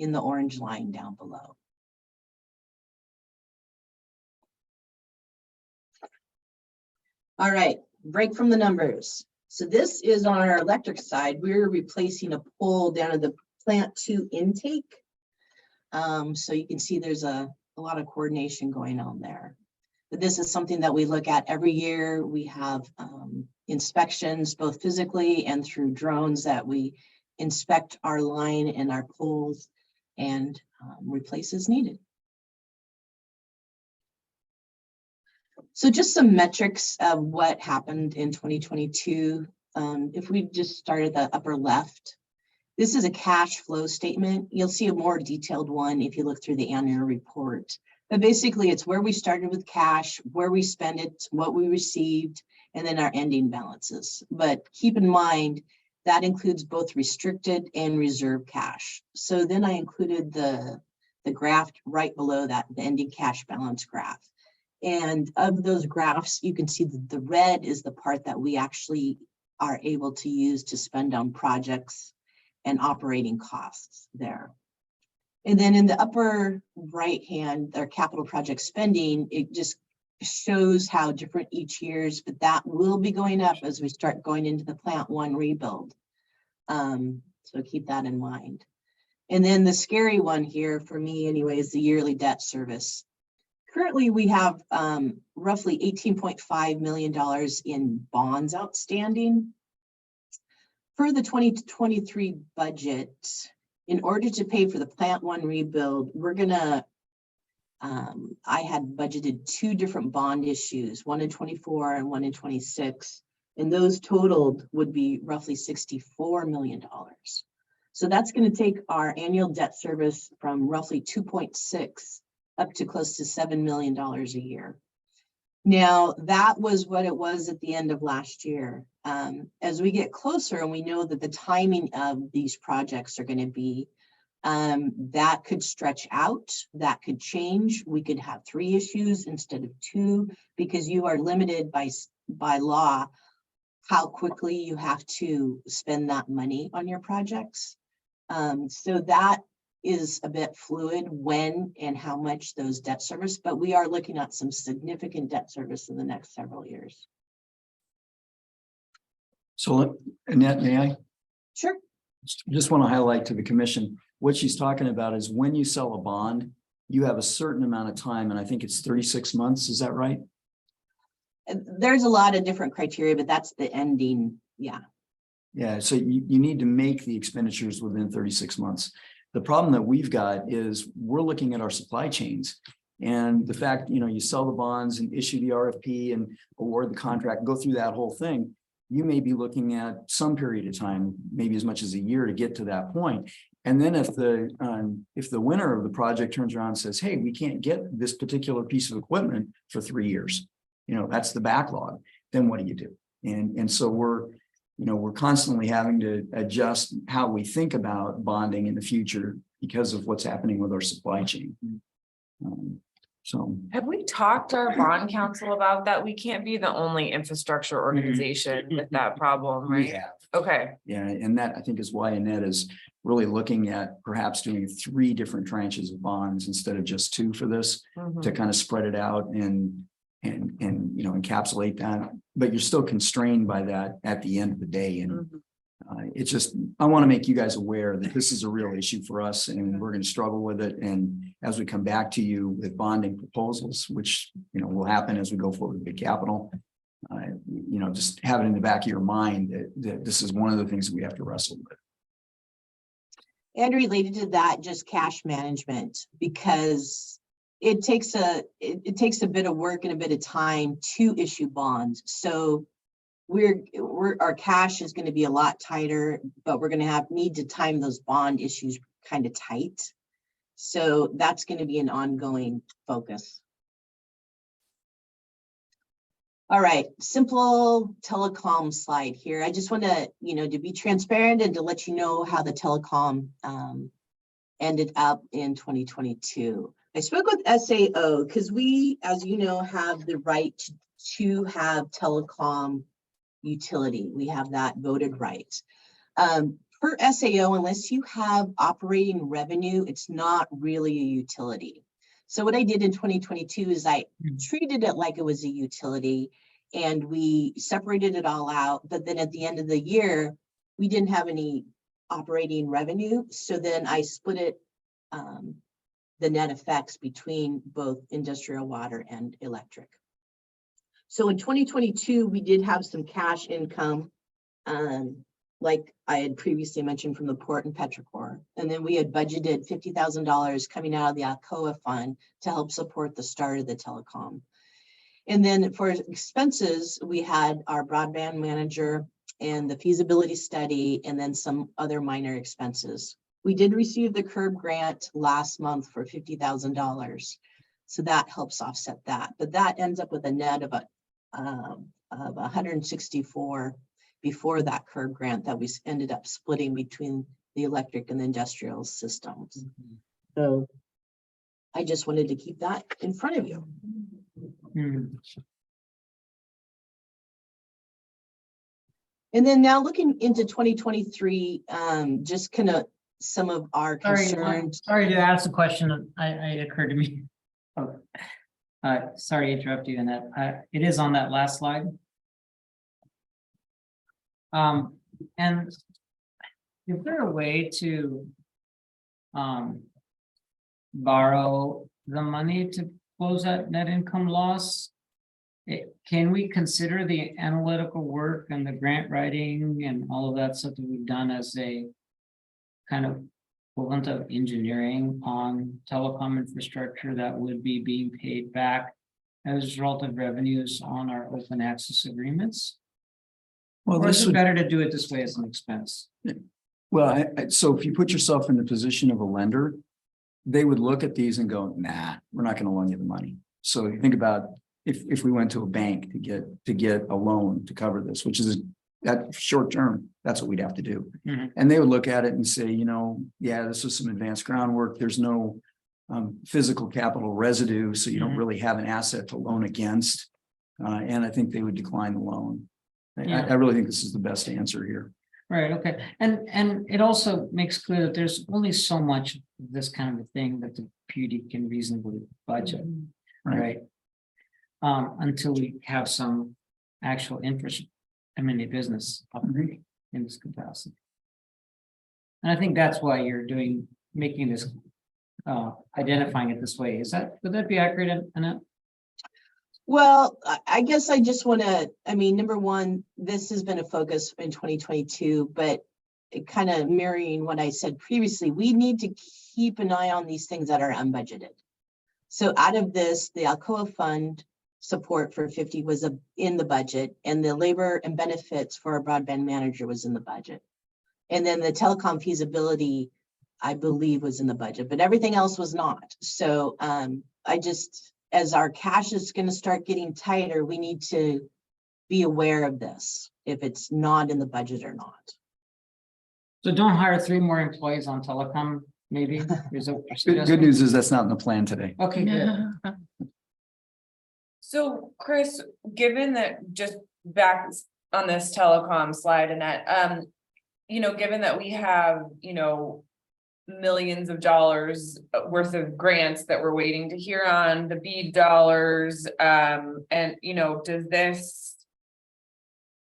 in the orange line down below. All right, break from the numbers. So this is on our electric side. We're replacing a pole down at the plant 2 intake. So you can see there's a lot of coordination going on there. But this is something that we look at every year. We have inspections, both physically and through drones, that we inspect our line and our poles and replace as needed. So just some metrics of what happened in 2022. If we just start at the upper left, this is a cash flow statement. You'll see a more detailed one if you look through the annual report. But basically, it's where we started with cash, where we spent it, what we received, and then our ending balances. But keep in mind, that includes both restricted and reserve cash. So then I included the graph right below that, the ending cash balance graph. And of those graphs, you can see that the red is the part that we actually are able to use to spend on projects and operating costs there. And then in the upper right hand, their capital project spending, it just shows how different each year's, but that will be going up as we start going into the plant 1 rebuild. So keep that in mind. And then the scary one here for me anyway is the yearly debt service. Currently, we have roughly $18.5 million in bonds outstanding. For the 2023 budget, in order to pay for the plant 1 rebuild, we're gonna I had budgeted 2 different bond issues, one in 24 and one in 26. And those totaled would be roughly $64 million. So that's going to take our annual debt service from roughly 2.6 up to close to $7 million a year. Now, that was what it was at the end of last year. As we get closer and we know that the timing of these projects are going to be, that could stretch out, that could change. We could have 3 issues instead of 2, because you are limited by law how quickly you have to spend that money on your projects. So that is a bit fluid when and how much those debt service, but we are looking at some significant debt service in the next several years. So Annette, may I? Sure. Just want to highlight to the commission, what she's talking about is when you sell a bond, you have a certain amount of time, and I think it's 36 months, is that right? There's a lot of different criteria, but that's the ending. Yeah. Yeah, so you need to make the expenditures within 36 months. The problem that we've got is we're looking at our supply chains, and the fact, you sell the bonds and issue the RFP and award the contract, go through that whole thing. You may be looking at some period of time, maybe as much as a year, to get to that point. And then if the winner of the project turns around and says, hey, we can't get this particular piece of equipment for 3 years, that's the backlog, then what do you do? And so we're constantly having to adjust how we think about bonding in the future because of what's happening with our supply chain. So Have we talked to our bond council about that? We can't be the only infrastructure organization with that problem, we right? have, Okay, yeah, and that I think is why Annette is really looking at perhaps doing 3 different tranches of bonds instead of just 2 for this, to kind of spread it out and encapsulate that, but you're still constrained by that at the end of the day. And it's just, I want to make you guys aware that this is a real issue for us, and we're going to struggle with it. And as we come back to you with bonding proposals, which will happen as we go forward with big capital, just have it in the back of your mind that this is one of the things that we have to wrestle with. And related to that, just cash management, because it takes a bit of work and a bit of time to issue bonds. So our cash is going to be a lot tighter, but we're going to need to time those bond issues kind of tight. So that's going to be an ongoing focus. All right, simple telecom slide here. I just want to, to be transparent and to let you know how the telecom ended up in 2022. I spoke with SAO because we, as you know, have the right to have telecom utility. We have that voted right. Per SAO, unless you have operating revenue, it's not really a utility. So what I did in 2022 is I treated it like it was a utility, and we separated it all out. But then at the end of the year, we didn't have any operating revenue. So then I split it, the net effects between both industrial water and electric. So in 2022, we did have some cash income, like I had previously mentioned, from the port and Petrichor. And then we had budgeted $50,000 coming out of the Alcoa fund to help support the start of the telecom. And then for expenses, we had our broadband manager and the feasibility study, and then some other minor expenses. We did receive the CURB grant last month for $50,000. So that helps offset that. But that ends up with a net of 164 before that CURB grant that we ended up splitting between the electric and the industrial systems. So I just wanted to keep that in front of you. And then now looking into 2023, just kind of some of our concerns. Sorry to ask the question that it occurred to me. Sorry to interrupt you in that. It is on that last slide. And is there a way to borrow the money to close that net income loss? Can we consider the analytical work and the grant writing and all of that stuff that we've done as a kind of equivalent of engineering on telecom infrastructure that would be being paid back as a result of revenues on our open access agreements? Well, Or is this it would, better to do it this way as an expense? well, so if you put yourself in the position of a lender, they would look at these and go, nah, we're not gonna loan you the money. So you think about if we went to a bank to get a loan to cover this, which is that short term, that's what we'd have to do. Mhm. And they would look at it and say, yeah, this was some advanced groundwork. There's no physical capital residue, so you don't Mhm. really have an asset to loan against. And I think they would decline the loan. Yeah. I really think this is the best answer here. Right, okay, and it also makes clear that there's only so much of this kind of a thing that the PUD can reasonably budget, right? Until we have some actual interest, a business operating in this capacity. And I think that's why you're making this, identifying it this way. Would that be accurate, Annette? Well, I guess I just want to, number one, this has been a focus in 2022, but it kind of mirroring what I said previously, we need to keep an eye on these things that are unbudgeted. So out of this, the Alcoa fund support for 50 was in the budget, and the labor and benefits for a broadband manager was in the budget. And then the telecom feasibility, I believe, was in the budget, but everything else was not. So as our cash is going to start getting tighter, we need to be aware of this, if it's not in the budget or not. So don't hire 3 more employees on telecom, maybe? Good news is that's not in the plan today. Okay, good. So Chris, given that, just back on this telecom slide, Annette, given that we have, millions of dollars worth of grants that we're waiting to hear on, the BEAD dollars, and does this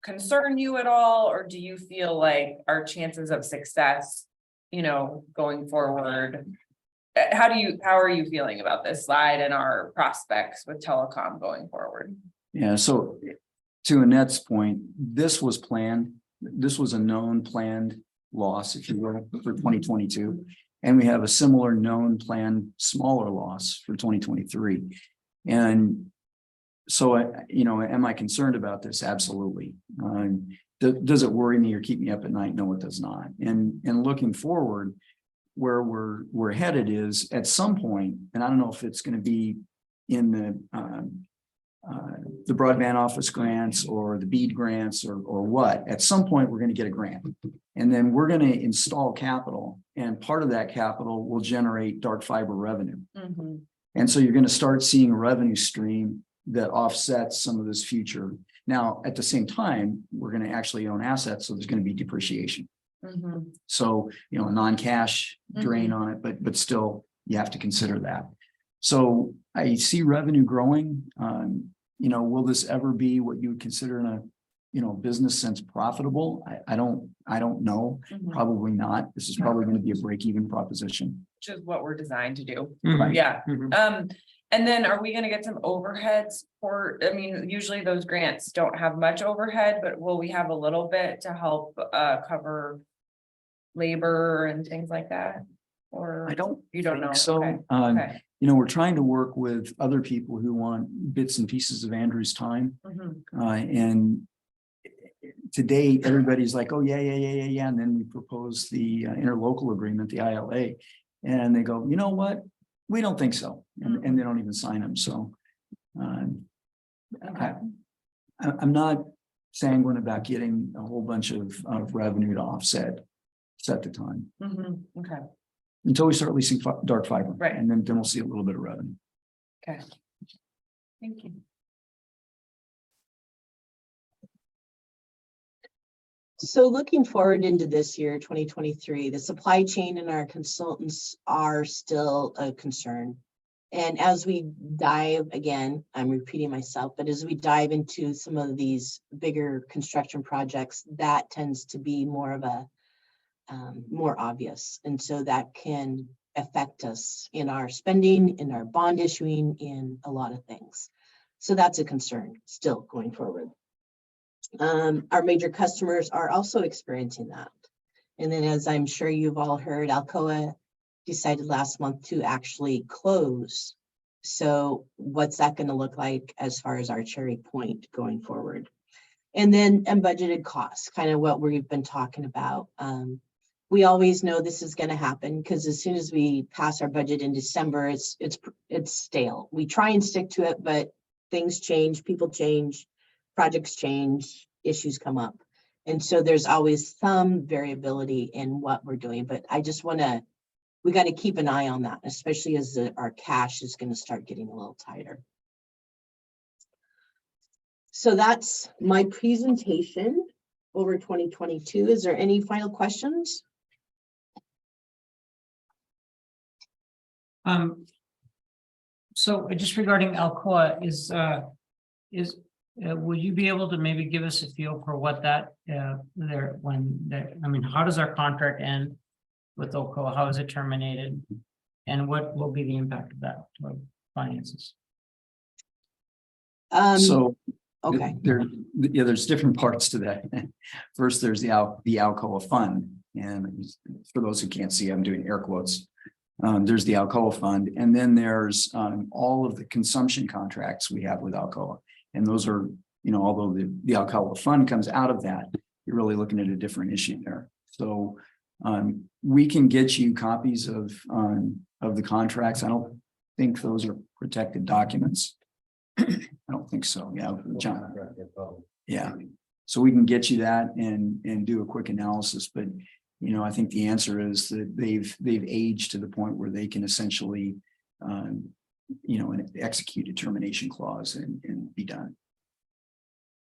concern you at all, or do you feel like our chances of success, going forward? How are you feeling about this slide and our prospects with telecom going forward? Yeah, so to Annette's point, this was planned. This was a known planned loss, if you will, for 2022. And we have a similar known planned smaller loss for 2023. And so, am I concerned about this? Absolutely. Does it worry me or keep me up at night? No, it does not. And looking forward, where we're headed is at some point, and I don't know if it's going to be in the broadband office grants or the BEAD grants or what, at some point, we're going to get a grant. And then we're going to install capital, and part of that capital will generate dark fiber revenue. Mm-hmm. And so you're going to start seeing a revenue stream that offsets some of this future. Now, at the same time, we're going to actually own assets, so there's going to be depreciation. Mm-hmm. So, a non-cash drain on it, but still you have to consider that. So I see revenue growing. Will this ever be what you would consider in a, business sense profitable? I don't know. Mm-hmm. Probably not. This is probably going to be a break-even proposition. Which is what we're designed to do. Mhm. Yeah. Mhm. And then are we gonna get some overheads for, usually those grants don't have much overhead, but will we have a little bit to help cover labor and things like that? Or you don't know? think so. Okay. Okay. We're trying to work with other people who want bits and pieces of Andrew's time. Mhm. And today, everybody's like, oh, yeah. And then we propose the interlocal agreement, the ILA. And they go, you know what? We don't think so. And they don't even sign them. So Okay. I'm not sanguine about getting a whole bunch of revenue to offset the time Mhm. Okay. until we start leasing dark fiber. Right. And then we'll see a little bit of revenue. Okay. Thank you. So looking forward into this year, 2023, the supply chain and our consultants are still a concern. And as we dive, again, I'm repeating myself, but as we dive into some of these bigger construction projects, that tends to be more of a more obvious. And so that can affect us in our spending, in our bond issuing, in a lot of things. So that's a concern still going forward. Our major customers are also experiencing that. And then, as I'm sure you've all heard, Alcoa decided last month to actually close. So what's that going to look like as far as our Cherry Point going forward? And then unbudgeted costs, kind of what we've been talking about. We always know this is going to happen because as soon as we pass our budget in December, it's stale. We try and stick to it, but things change, people change, projects change, issues come up. And so there's always some variability in what we're doing, but I just we got to keep an eye on that, especially as our cash is going to start getting a little tighter. So that's my presentation over 2022. Is there any final questions? So just regarding Alcoa, would you be able to maybe give us a feel for what that, I mean, how does our contract end with Alcoa? How is it terminated? And what will be the impact of that to our finances? So Okay. there's different parts to that. First, there's the Alcoa fund. And for those who can't see, I'm doing air quotes. There's the Alcoa fund, and then there's all of the consumption contracts we have with Alcoa. And those are, although the Alcoa fund comes out of that, you're really looking at a different issue there. So we can get you copies of the contracts. I don't think those are protected documents. I don't think so. Yeah, John. Yeah. So we can get you that and do a quick analysis, but I think the answer is that they've aged to the point where they can essentially, execute a termination clause and be done.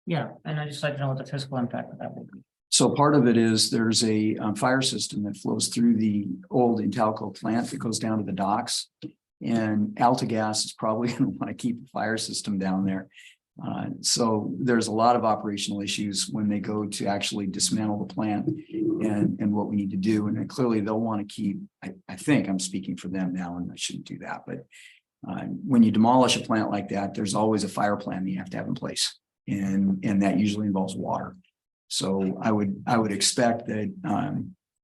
Yeah, and I just like to know what the fiscal impact of that will be. So part of it is there's a fire system that flows through the old Intalco plant that goes down to the docks. And AltaGas is probably going to want to keep a fire system down there. So there's a lot of operational issues when they go to actually dismantle the plant and what we need to do. And then clearly they'll want to keep, I think I'm speaking for them now and I shouldn't do that. But when you demolish a plant like that, there's always a fire plan that you have to have in place. And that usually involves water. So I would expect that,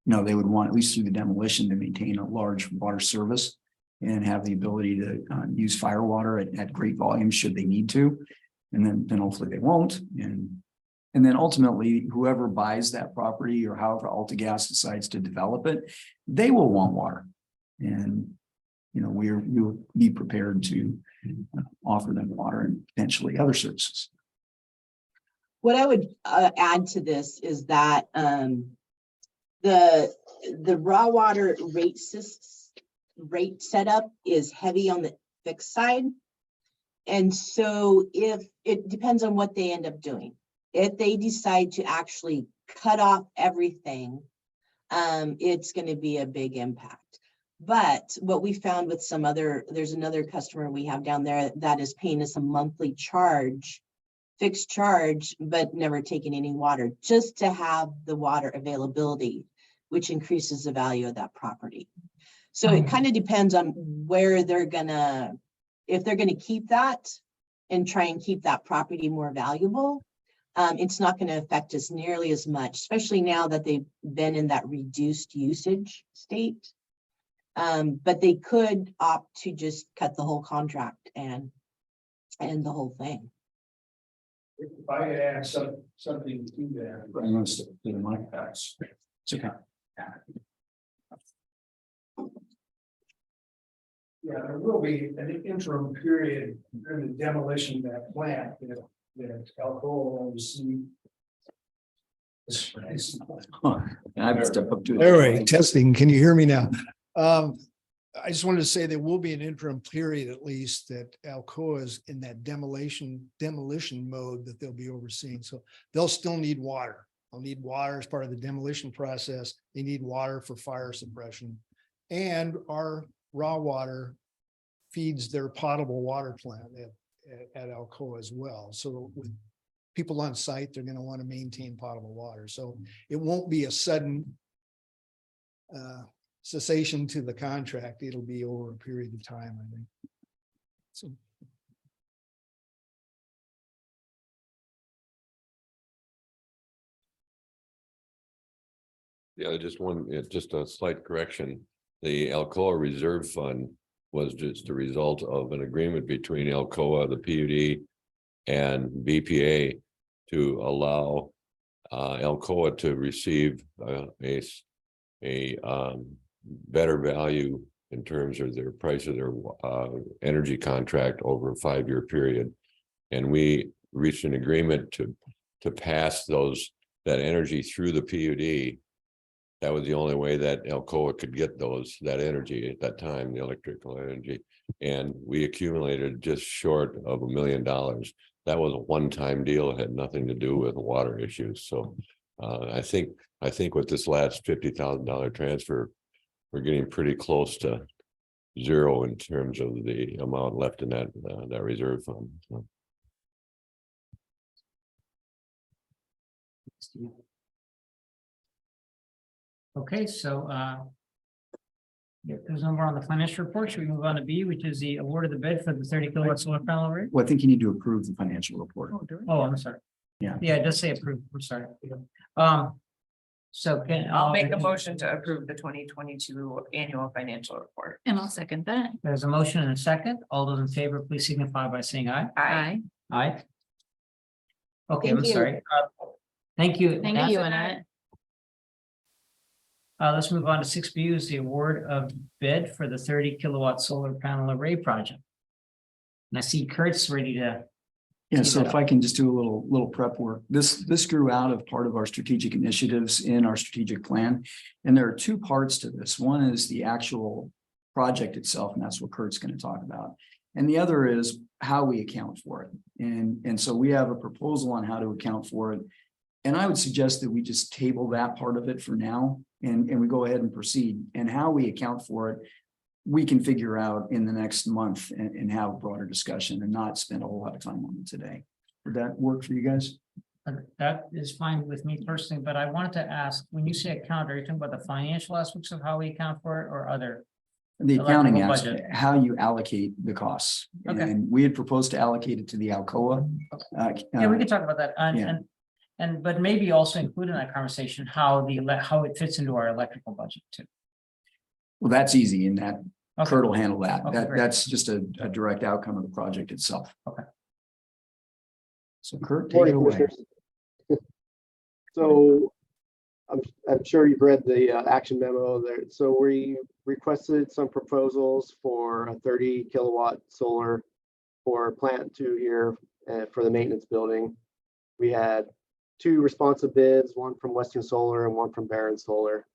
they would want, at least through the demolition, to maintain a large water service and have the ability to use fire water at great volumes should they need to. And then hopefully they won't. And then ultimately, whoever buys that property or however AltaGas decides to develop it, they will want water. And, we'll be prepared to offer them water and potentially other services. What I would add to this is that the raw water rate setup is heavy on the fixed side. And so if it depends on what they end up doing, if they decide to actually cut off everything, it's going to be a big impact. But what we found with there's another customer we have down there that is paying us a monthly fixed charge, but never taking any water, just to have the water availability, which increases the value of that property. So it kind of depends on where if they're gonna keep that and try and keep that property more valuable. It's not going to affect us nearly as much, especially now that they've been in that reduced usage state. But they could opt to just cut the whole contract and the whole thing. If I could add something to that. I'm going to stick to my facts. It's okay. Yeah, there will be an interim period during the demolition of that plant that Alcoa will receive. I have to step up to it. All right, testing. Can you hear me now? I just wanted to say there will be an interim period, at least, that Alcoa is in that demolition mode that they'll be overseeing. So they'll still need water. They'll need water as part of the demolition process. They need water for fire suppression. And our raw water feeds their potable water plant at Alcoa as well. So with people on site, they're going to want to maintain potable water. So it won't be a sudden cessation to the contract. It'll be over a period of time, I think. So. Yeah, just a slight correction. the Alcoa Reserve Fund was just a result of an agreement between Alcoa, the PUD, and BPA to allow Alcoa to receive a better value in terms of their price of their energy contract over a 5-year period. And we reached an agreement to pass that energy through the PUD. That was the only way that Alcoa could get that energy at that time, the electrical energy. And we accumulated just short of $1 million. That was a one-time deal. It had nothing to do with water issues. So I think with this last $50,000 transfer, we're getting pretty close to zero in terms of the amount left in that reserve fund. So. Okay, so if there's no more on the financial report, should we move on to B, which is the award of the bid for the 30 kilowatt solar panel array? Well, I think you need to approve the financial report. Oh, I'm sorry. Yeah. Yeah, it does say approved. I'm sorry. So I'll make a motion to approve the 2022 annual financial report. And I'll second that. There's a motion and a second. All those in favor, please signify by saying aye. Aye. Aye. Okay, Thank I'm you. sorry. Thank you. Thank you, Annette. Let's move on to 6B is the award of bid for the 30 kilowatt solar panel array project. And I see Kurt's ready to. Yeah, tee so that if up. I can just do a little prep work. This grew out of part of our strategic initiatives in our strategic plan. And there are two parts to this. One is the actual project itself, and that's what Kurt's going to talk about. And the other is how we account for it. And so we have a proposal on how to account for it. And I would suggest that we just table that part of it for now and we go ahead and proceed. And how we account for it, we can figure out in the next month and have a broader discussion and not spend a whole lot of time on it today. Would that work for you guys? That is fine with me personally, but I wanted to ask, when you say account, are you talking about the financial aspects of how we account for it or other? The accounting Electrical aspect, how you allocate the costs. Okay. And we had proposed to allocate it to the Alcoa. Yeah, we can talk about that. yeah. But maybe also include in that conversation how how it fits into our electrical budget too. Well, that's easy in that Okay. Kurt will handle that. Okay, great. That's just a direct outcome of the project itself. Okay. So Kurt, take it Morning, away. Commissioners. So I'm sure you've read the action memo there. So we requested some proposals for a 30 kilowatt solar for plant 2 here for the maintenance building. We had 2 responsive bids, one from Western Solar and one from Barron Solar.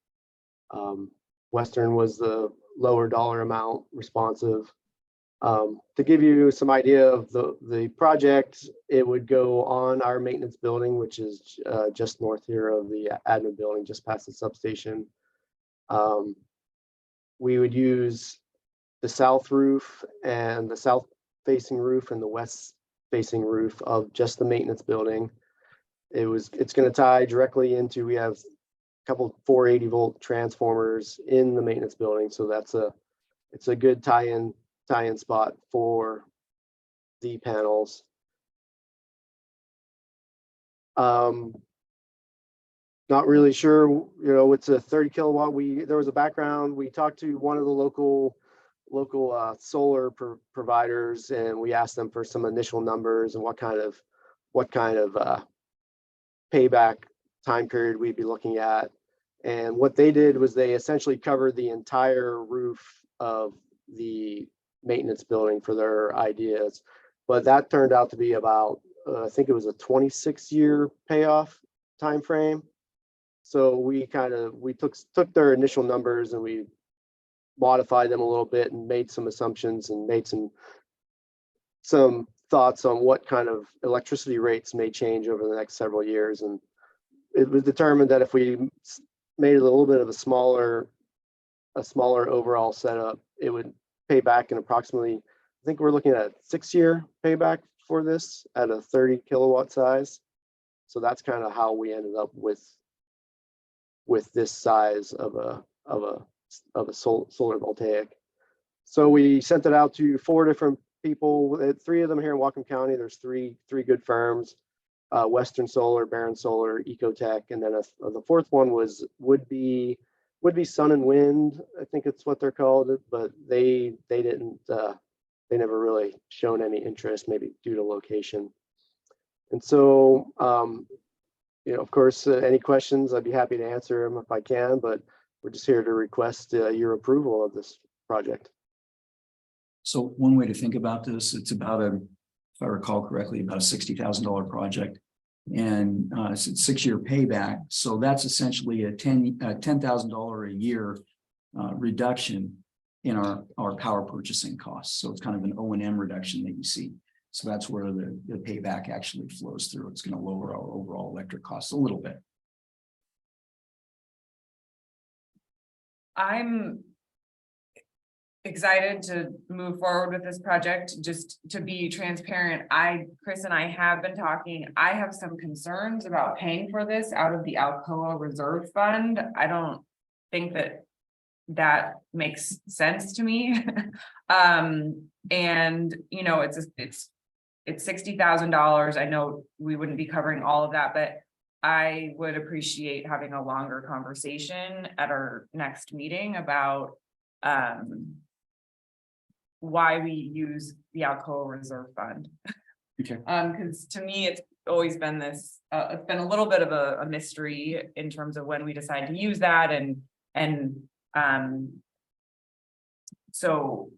Western was the lower dollar amount responsive. To give you some idea of the project, it would go on our maintenance building, which is just north here of the admin building, just past the substation. We would use the south roof and the south facing roof and the west facing roof of just the maintenance building. It's going to tie directly into, we have a couple 480 volt transformers in the maintenance building, so it's a good tie-in spot for the panels. Not really sure, it's a 30 kilowatt. There was a background. We talked to one of the local solar providers, and we asked them for some initial numbers and what kind of payback time period we'd be looking at. And what they did was they essentially covered the entire roof of the maintenance building for their ideas, but that turned out to be about I think it was a 26-year payoff time frame. So we took their initial numbers and we modified them a little bit and made some assumptions and made some thoughts on what kind of electricity rates may change over the next several years. And it was determined that if we made it a little bit of a smaller overall setup, it would pay back in approximately, I think we're looking at a 6-year payback for this at a 30 kilowatt size. So that's kind of how we ended up with this size of a solar voltaic. So we sent it out to 4 different people, 3 of them here in Whatcom County. There's three good firms, Western Solar, Barron Solar, Ecotech, and then the 4th one would be would be Sun and Wind, I think it's what they're called, but they didn't, they never really shown any interest, maybe due to location. And so, of course, any questions, I'd be happy to answer them if I can, but we're just here to request your approval of this project. So one way to think about this, it's about if I recall correctly, about a $60,000 project. And it's a 6-year payback. So that's essentially a $10,000 a year reduction in our power purchasing costs. So it's kind of an O&M reduction that you see. So that's where the payback actually flows through. It's going to lower our overall electric costs a little bit. I'm excited to move forward with this project. Just to be transparent, Chris and I have been talking. I have some concerns about paying for this out of the Alcoa Reserve Fund. I don't think that makes sense to me. And it's $60,000. I know we wouldn't be covering all of that, but I would appreciate having a longer conversation at our next meeting about why we use the Alcoa Reserve Fund. Okay. Because to me, it's always been this, it's been a little bit of a mystery in terms of when we decide to use that, and so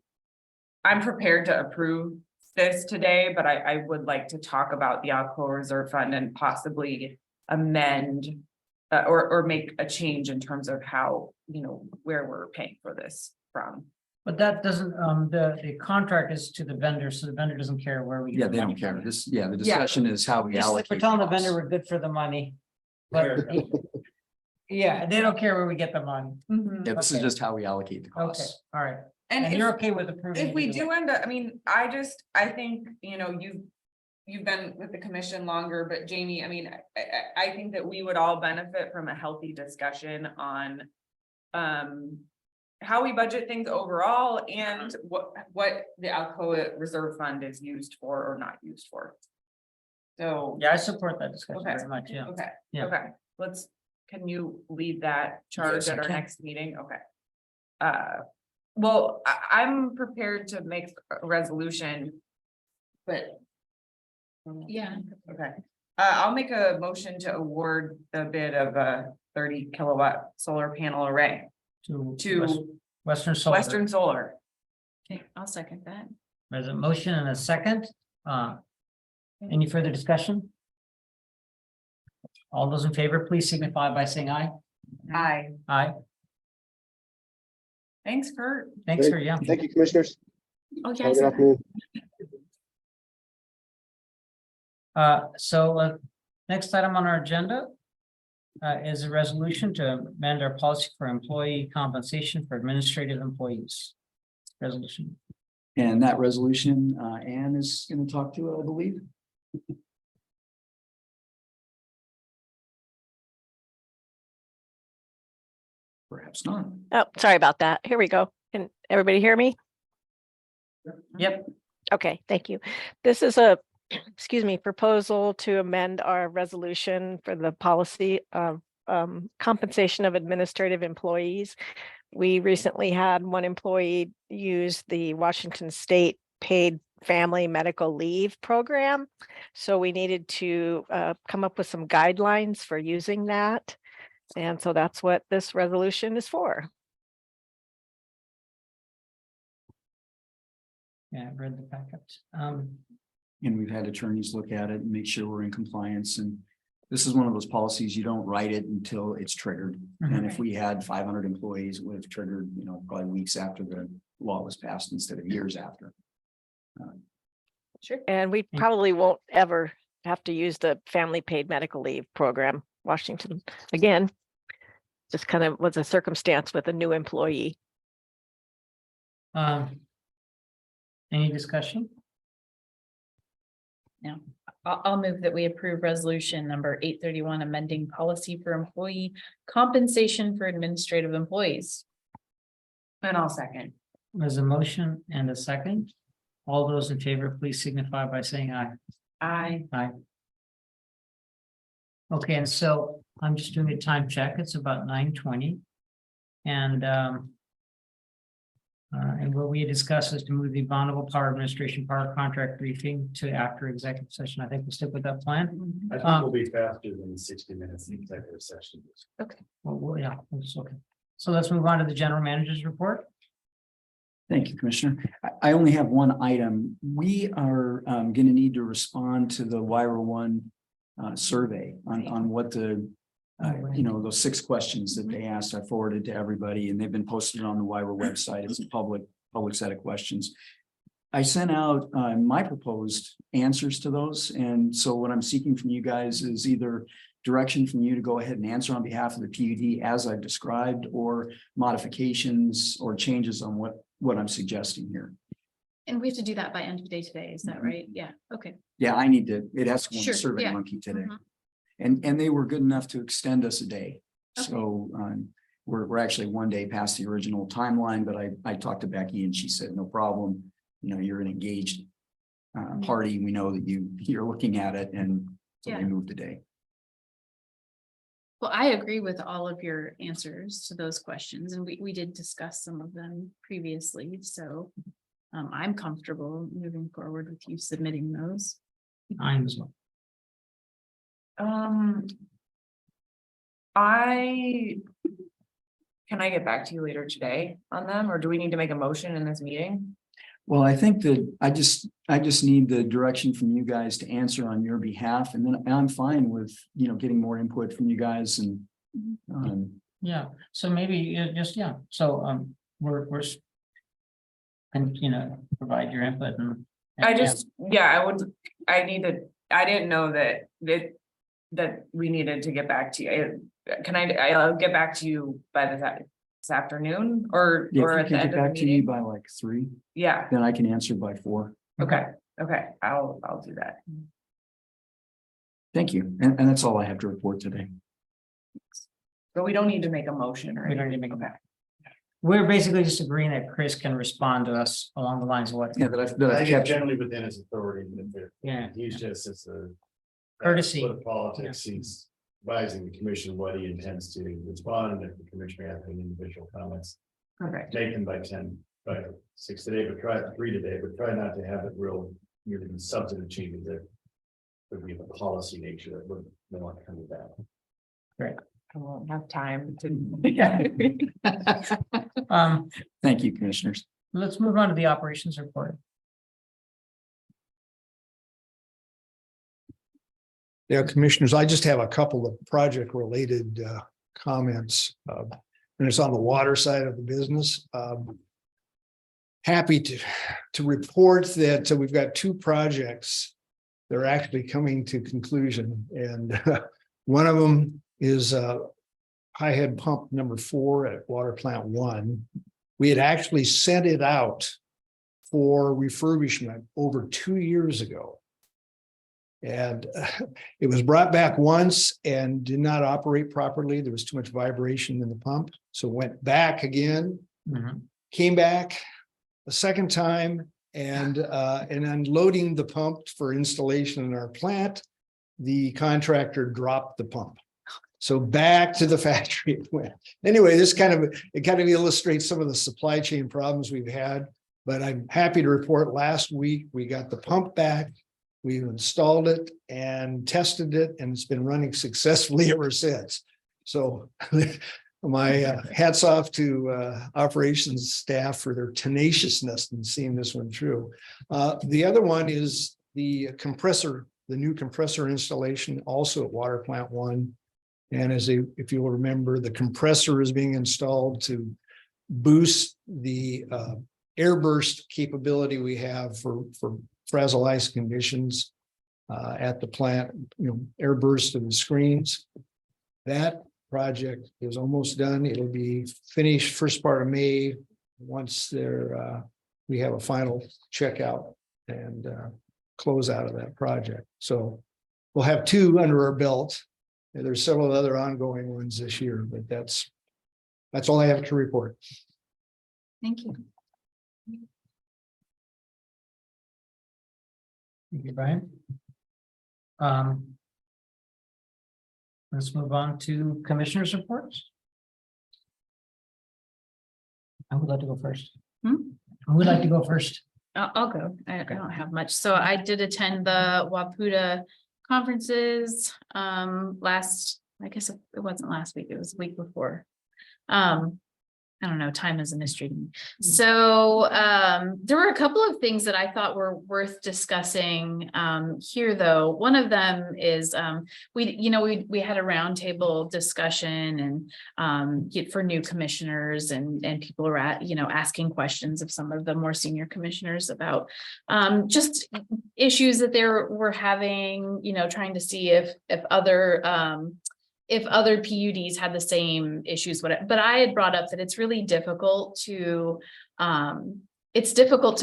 I'm prepared to approve this today, but I would like to talk about the Alcoa Reserve Fund and possibly amend or make a change in terms of how, where we're paying for this from. But that doesn't, the contract is to the vendor, so the vendor doesn't care where we. Yeah, they don't care. The discussion is how we allocate. We're telling the costs. vendor we're good for the money. But yeah, they don't care where we get the money. Yeah, this is Okay. just how we allocate the Okay, costs. all right. And And if, you're okay with approving? if we it? do end up, I think, you've been with the commission longer, but Jamie, I think that we would all benefit from a healthy discussion on how we budget things overall and what the Alcoa Reserve Fund is used for or not used for. So, Yeah, I support that discussion Okay. very much, yeah. okay, Yeah. okay, can you lead that charge Yes, I at our can. next meeting? Okay. Well, I'm prepared to make a resolution, but. Yeah. Okay, I'll make a motion to award the bid of a 30 kilowatt solar panel array To to Western Solar. Western Solar. Okay, I'll second that. There's a motion and a second. Any further discussion? All those in favor, please signify by saying aye. Aye. Aye. Thanks, Kurt. Thanks for, yeah. Thank you, commissioners. Oh, Have a yes. good afternoon. So next item on our agenda is a resolution to amend our policy for employee compensation for administrative employees. Resolution. And that resolution, Anne is going to talk to, I believe. Perhaps not. Oh, sorry about that. Here we go. Can everybody hear me? Yep. Okay, thank you. This is a, excuse me, proposal to amend our resolution for the policy of compensation of administrative employees. We recently had one employee use the Washington State Paid Family Medical Leave Program. So we needed to come up with some guidelines for using that. And so that's what this resolution is for. Yeah, I've read the packet. And we've had attorneys look at it and make sure we're in compliance. And this is one of those policies, you don't write it until it's triggered. And if we had 500 employees, it would have triggered, probably weeks after the law was passed instead of years after. Sure. And we probably won't ever have to use the family paid medical leave program. Washington, again, just kind of was a circumstance with a new employee. Any discussion? I'll move that we approve resolution number 831, amending policy for employee compensation for administrative employees. And I'll second. There's a motion and a second. All those in favor, please signify by saying aye. Aye. Aye. Okay, and so I'm just doing a time check. It's about 9:20. And what we discussed is to move the Bonneville Power Administration Power Contract briefing to after executive session. I think we'll stick with that plan. I think we'll be faster than 60 minutes in executive session. Yeah, it's okay. So let's move on to the general manager's report. Thank you, Commissioner. I only have one item. We are going to need to respond to the WIRA one survey on what the, those 6 questions that they asked. I forwarded to everybody, and they've been posted on the WIRA website. It's a public set of questions. I sent out my proposed answers to those. And so what I'm seeking from you guys is either direction from you to go ahead and answer on behalf of the PUD as I've described, or modifications or changes on what I'm suggesting here. And we have to do that by end of day today, is that right? Yeah, okay. Yeah, I need to, it has to go on Sure, the Survey yeah. Monkey today. Mhm. And they were good enough to extend us a day. Okay. So we're actually one day past the original timeline, but I talked to Becky and she said, no problem. You're an engaged party. We know that you're looking at it, and so they Yeah. moved the day. Well, I agree with all of your answers to those questions, and we did discuss some of them previously, so I'm comfortable moving forward with you submitting those. I'm as well. Can I get back to you later today on them, or do we need to make a motion in this meeting? Well, I think that I just need the direction from you guys to answer on your behalf, and then I'm fine with, getting more input from you guys and Yeah, so maybe so we're and provide your input and. I didn't know that we needed to get back to you. I'll get back to you by this afternoon or if you at can the end get of the back to me meeting. by like 3, Yeah, then I can answer by 4. okay, I'll do that. Thank you. And that's all I have to report today. But we don't need to make a motion or We don't anything. need to make a Okay. We're basically just agreeing that Chris can respond to us along the lines of what. Yeah, that I I've think kept. it's generally within his authority. Yeah. He's just, it's a. Courtesy. What politics, he's advising the commission what he intends to respond, and if the commissioner has any individual comments, Perfect. make them by 6 today, but try 3 today, but try not to have it real, substantive changes that would be of a policy nature that would no one come back. I won't have time to. Thank you, commissioners. Let's move on to the operations report. Yeah, commissioners, I just have a couple of project related comments. And it's on the water side of the business. Happy to report that we've got 2 projects that are actually coming to conclusion. And one of them is high head pump number 4 at water plant 1. We had actually sent it out for refurbishment over 2 years ago. And it was brought back once and did not operate properly. There was too much vibration in the pump. So went back again, came back a second time, and unloading the pump for installation in our plant, the contractor dropped the pump. So back to the factory it went. Anyway, it kind of illustrates some of the supply chain problems we've had, but I'm happy to report last week we got the pump back. We've installed it and tested it, and it's been running successfully ever since. So my hats off to operations staff for their tenaciousness in seeing this one through. The other one is the compressor, the new compressor installation, also at water plant 1. And if you'll remember, the compressor is being installed to boost the air burst capability we have for frazzle ice conditions at the plant, air burst of the screens. That project is almost done. It'll be finished first part of May once we have a final checkout and close out of that project. So we'll have 2 under our belt. And there's several other ongoing ones this year, but that's all I have to report. Thank you. Thank you, Brian. Let's move on to commissioners' reports. I would like to go first. Hmm? I would like to go first. I'll go. I don't have much. So I did attend the WAPUDA conferences, last, I guess it wasn't last week, it was the week before. I don't know, time is a mystery to me. So there were a couple of things that I thought were worth discussing here, though. One of them is we had a roundtable discussion and for new commissioners and people are asking questions of some of the more senior commissioners about just issues that they were having, trying to see if other PUDs had the same issues, but I had brought up that it's really difficult to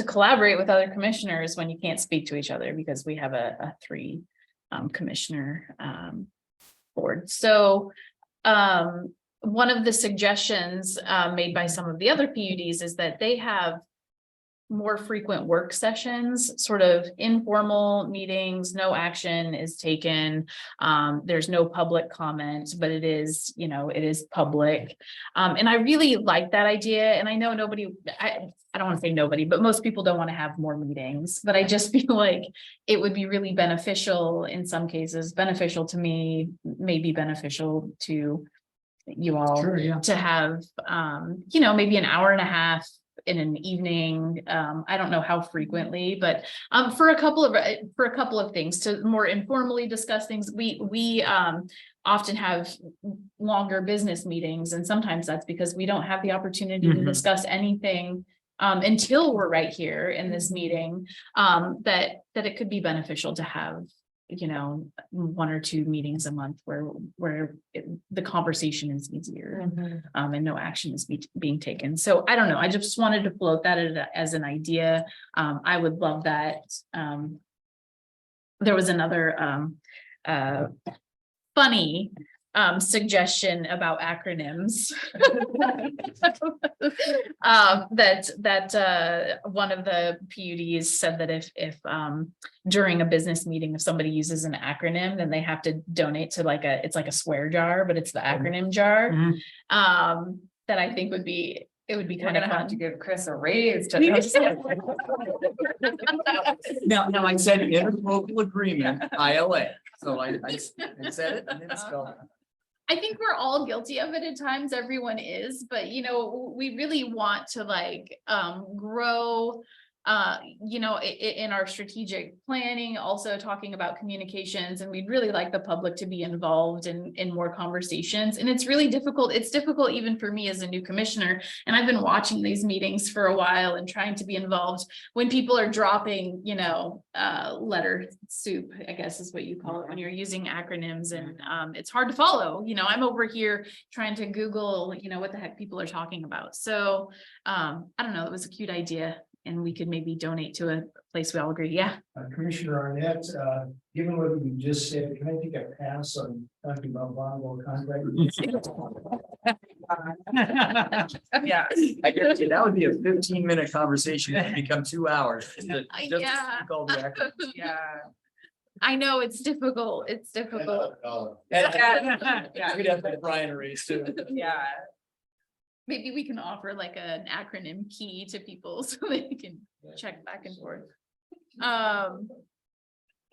collaborate with other commissioners when you can't speak to each other because we have a 3 commissioner board. So one of the suggestions made by some of the other PUDs is that they have more frequent work sessions, sort of informal meetings, no action is taken. There's no public comment, but it is public. And I really like that idea. And I know I don't want to say nobody, but most people don't want to have more meetings, but I just feel like it would be really beneficial in some cases, beneficial to me, maybe beneficial to you all. Sure, yeah. To have, maybe an hour and a half in an evening. I don't know how frequently, but for a couple of things to more informally discuss things. We often have longer business meetings, and sometimes that's because we don't have the opportunity to discuss anything until we're right here in this meeting. That it could be beneficial to have 1 or 2 meetings a month where the conversation is easier and no action is being taken. So I don't know. I just wanted to float that as an idea. I would love that. There was another funny suggestion about acronyms. That one of the PUDs said that if during a business meeting, if somebody uses an acronym, then they have to donate to it's like a swear jar, but it's the acronym jar. That I think would be kind of fun. Have to give Chris a raise to. Now I said interlocal agreement, ILA. So I said it and it's spelled. I think we're all guilty of it at times. Everyone is, but we really want to grow, in our strategic planning, also talking about communications, and we'd really like the public to be involved in more conversations. And it's really difficult. It's difficult even for me as a new commissioner. And I've been watching these meetings for a while and trying to be involved when people are dropping, letter soup, I guess is what you call it, when you're using acronyms, and it's hard to follow. I'm over here trying to Google, what the heck people are talking about. So I don't know, it was a cute idea. And we could maybe donate to a place we all agree. Yeah. Commissioner Arnett, given what you just said, can I take a pass on talking about bondable contract? Yeah. I guarantee you, that would be a 15-minute conversation that would become 2 hours. Yeah. Yeah. I know it's difficult. It's difficult. Yeah. We'd have to Brian a raise too. Yeah. Maybe we can offer an acronym key to people so they can check back and forth.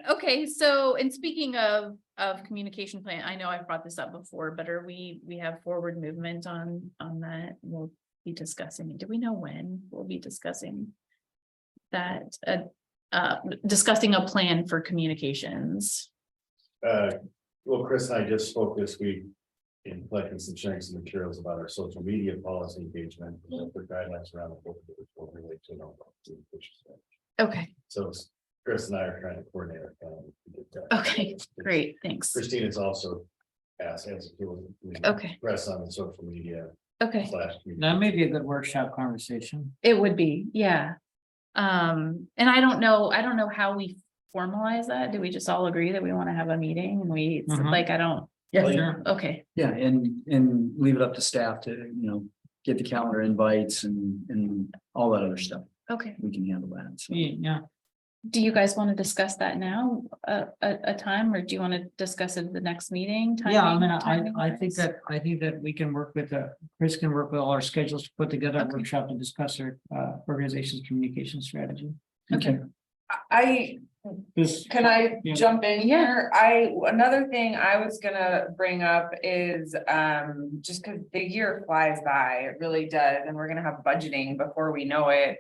Okay, so and speaking of communication plan, I know I've brought this up before, but we have forward movement on that. We'll be discussing. Do we know when we'll be discussing that? Discussing a plan for communications. Well, Chris and I just spoke this week in collecting some sharing some materials about our social media policy engagement, for guidelines around the book, which will relate to Okay. So Chris and I are trying to coordinate our calendar to get that. Okay, great, thanks. Christina's also asked as Okay. press on the social media. Okay, That may be a good workshop conversation. it would be, yeah. And I don't know how we formalize that. Do we just all agree that we want to have a meeting and I don't. Yeah, sure. Okay. Yeah, and leave it up to staff to, get the calendar invites and all that other stuff. Okay. We can handle that. So. Yeah. Do you guys want to discuss that now, a time, or do you want to discuss it at the next meeting? Yeah, I mean, timing I think wise? that we can work with, Chris can work with all our schedules to put together a Okay. workshop to discuss our, organization's communication strategy. Okay. Can I Yeah. jump in Yeah. here? Another thing I was gonna bring up is, just because the year flies by, it really does, and we're gonna have budgeting before we know it.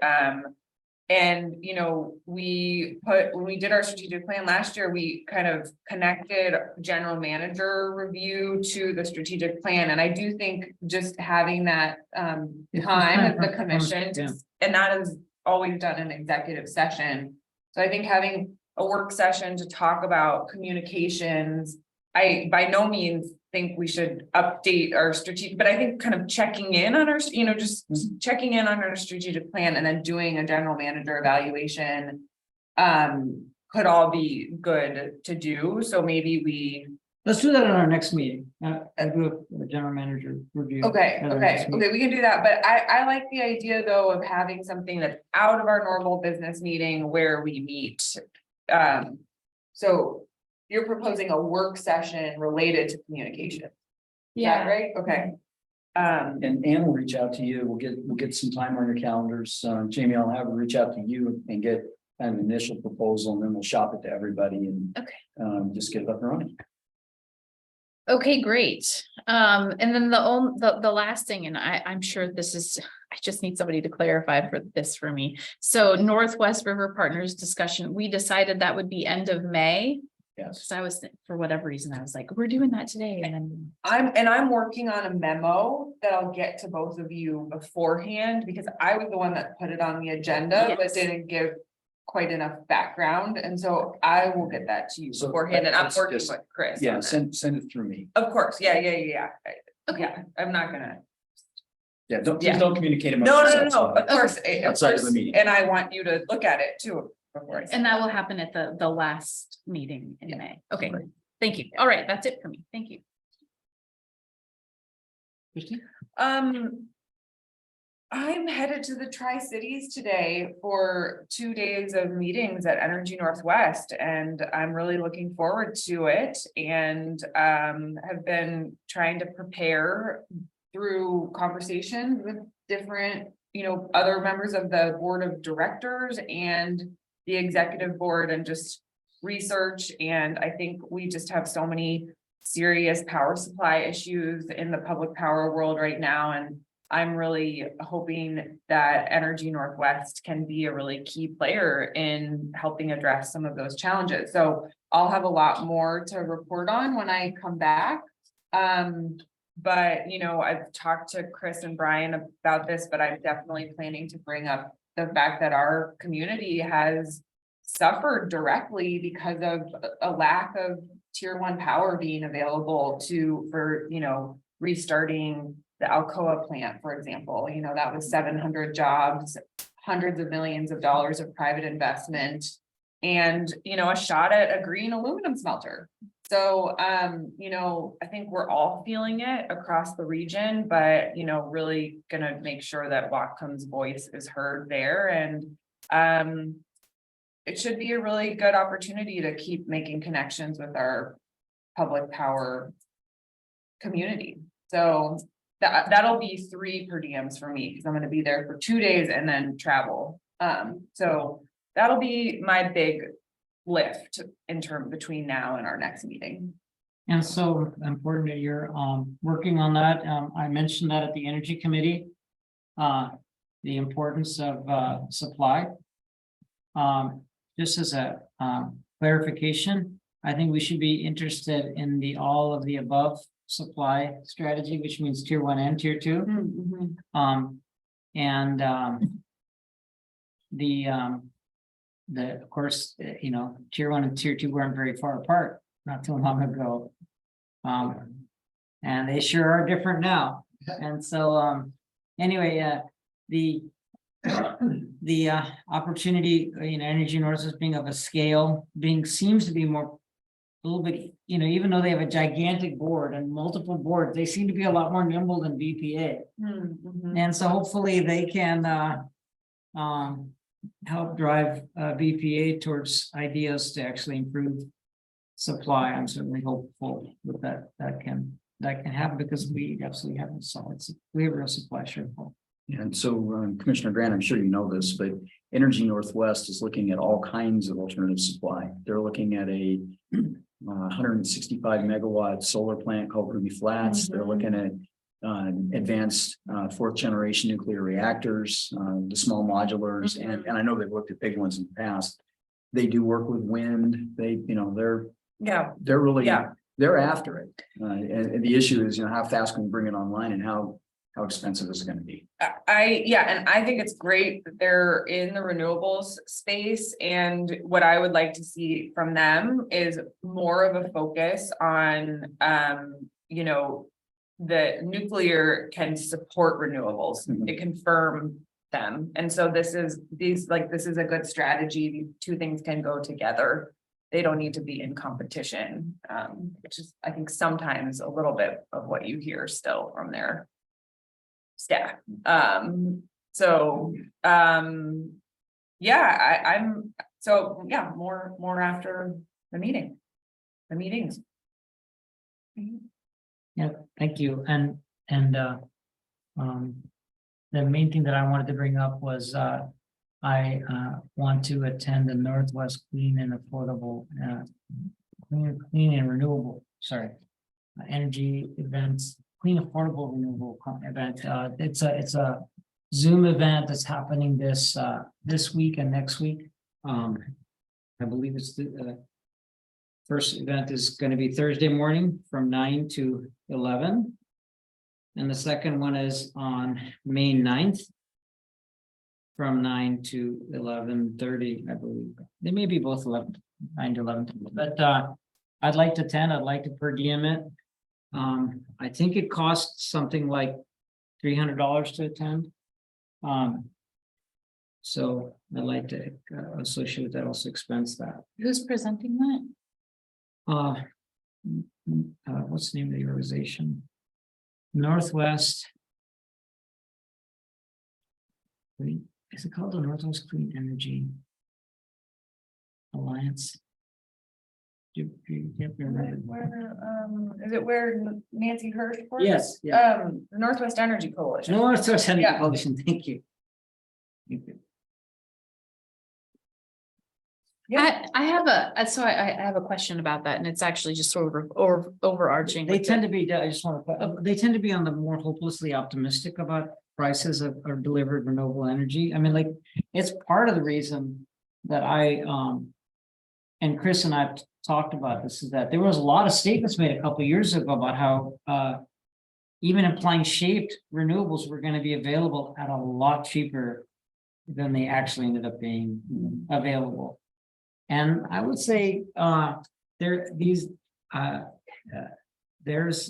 And, you know, when we did our strategic plan last year, we kind of connected general manager review to the strategic plan. And I do think just having that, It's time time at the for- commission, yeah. and that is always done in executive session. So I think having a work session to talk about communications, I by no means think we should update our strategic, but I think kind of checking in on our, just checking in on our strategic plan and then doing a general manager evaluation. Could all be good to do. So maybe Let's do that in our next meeting. I'll do a general manager review. Okay, at our next meeting. we can do that, but I like the idea though of having something that's out of our normal business meeting where we meet. So you're proposing a work session related to communication, is that right? Okay. And Ann will reach out to you. We'll get some time on your calendars. Jamie, I'll have her reach out to you and get an initial proposal, and then we'll shop it to everybody and just get it up and running. Okay, great. And then the last thing, and I'm sure this is, I just need somebody to clarify for me. So Northwest River Partners discussion, we decided that would be end of May. Yes. So for whatever reason, I was like, we're doing that today, and then. I'm working on a memo that I'll get to both of you beforehand, because I was the one that put it on the agenda, but Yes. didn't give quite enough background, and so I will get that to you So beforehand, and I'm let's working just- with Chris. Yeah, on that. send it through me. Of course, yeah. Okay. Yeah, I'm not gonna. Yeah, please Yeah. don't communicate amongst No, yourselves. of course, Outside of the meeting. and I want you to look at it too before I. And that will happen at the last meeting in May. Okay, thank you. All right, that's it for me. Thank you. Christine? I'm headed to the Tri-Cities today for 2 days of meetings at Energy Northwest, and I'm really looking forward to it, and have been trying to prepare through conversations with different, other members of the board of directors and the executive board, and just research. And I think we just have so many serious power supply issues in the public power world right now, and I'm really hoping that Energy Northwest can be a really key player in helping address some of those challenges. So I'll have a lot more to report on when I come back. But I've talked to Chris and Brian about this, but I'm definitely planning to bring up the fact that our community has suffered directly because of a lack of tier 1 power being available for restarting the Alcoa plant, for example. That was 700 jobs, hundreds of millions of dollars of private investment, and a shot at a green aluminum smelter. So I think we're all feeling it across the region, but really gonna make sure that Whatcom's voice is heard there. And it should be a really good opportunity to keep making connections with our public power community. So that'll be 3 per diems for me, because I'm going to be there for 2 days and then travel. So that'll be my big lift in term between now and our next meeting. And so important that you're working on that. I mentioned that at the Energy Committee. The importance of supply. Just as a clarification, I think we should be interested in the all of the above supply strategy, which means tier 1 and tier 2. Of course, tier 1 and tier 2 weren't very far apart not too long ago. And they sure are different now. And so anyway, the opportunity, Energy Northwest being of a scale, seems to be more a little bit, even though they have a gigantic board and multiple boards, they seem to be a lot more nimble than BPA. And so hopefully they can help drive BPA towards ideas to actually improve supply. I'm certainly hopeful that that can happen because we absolutely have a solid, we have a real supply shortfall. And so Commissioner Grant, I'm sure you know this, but Energy Northwest is looking at all kinds of alternative supply. They're looking at a 165 megawatt solar plant called Ruby Flats. They're looking at advanced fourth generation nuclear reactors, the small modulars, and I know they've looked at big ones in the past. They do work with wind. They, they're really, they're after it. And the issue is, how fast can we bring it online and how expensive is it going to be? And I think it's great that they're in the renewables space. And what I would like to see from them is more of a focus on, the nuclear can support renewables. It can firm them. And so this is a good strategy. These two things can go together. They don't need to be in competition, which is, I think, sometimes a little bit of what you hear still from their staff. I'm more after the meetings. Yeah, thank you. And the main thing that I wanted to bring up was I want to attend the Northwest Clean and Affordable clean and renewable, energy events, clean affordable renewable event. It's a Zoom event that's happening this week and next week. I believe it's the first event is going to be Thursday morning from 9 to 11. And the second one is on May 9th from 9 to 11:30, I believe. They may be both 9 to 11. But I'd like to attend. I'd like to per diem it. I think it costs something like $300 to attend. So I'd like to associate with that, also expense that. Who's presenting that? What's the name of the organization? Northwest. Is it called the Northwest Clean Energy Alliance? Do you remember? Is it where Nancy Hirsch works? Yes. Yeah. The Northwest Energy Coalition. Northwest Energy Coalition. Thank you. Thank you. Yeah. I have a question about that, and it's actually just sort of overarching. They tend to be, I just want to, they tend to be on the more hopelessly optimistic about prices of delivered renewable energy. I mean, like, it's part of the reason that and Chris and I talked about this, is that there was a lot of statements made a couple of years ago about how even implying shaped renewables were going to be available at a lot cheaper than they actually ended up being available. And I would say there's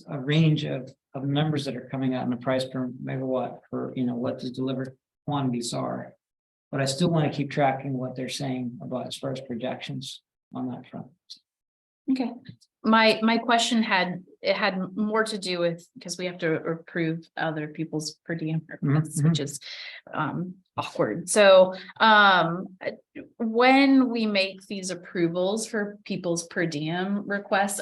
a range of numbers that are coming out in the price per megawatt for what the delivered quantities are. But I still want to keep tracking what they're saying about as far as projections on that front. Okay. My question had more to do with, because we have to approve other people's per diem requests, which is awkward. So when we make these approvals for people's per diem requests,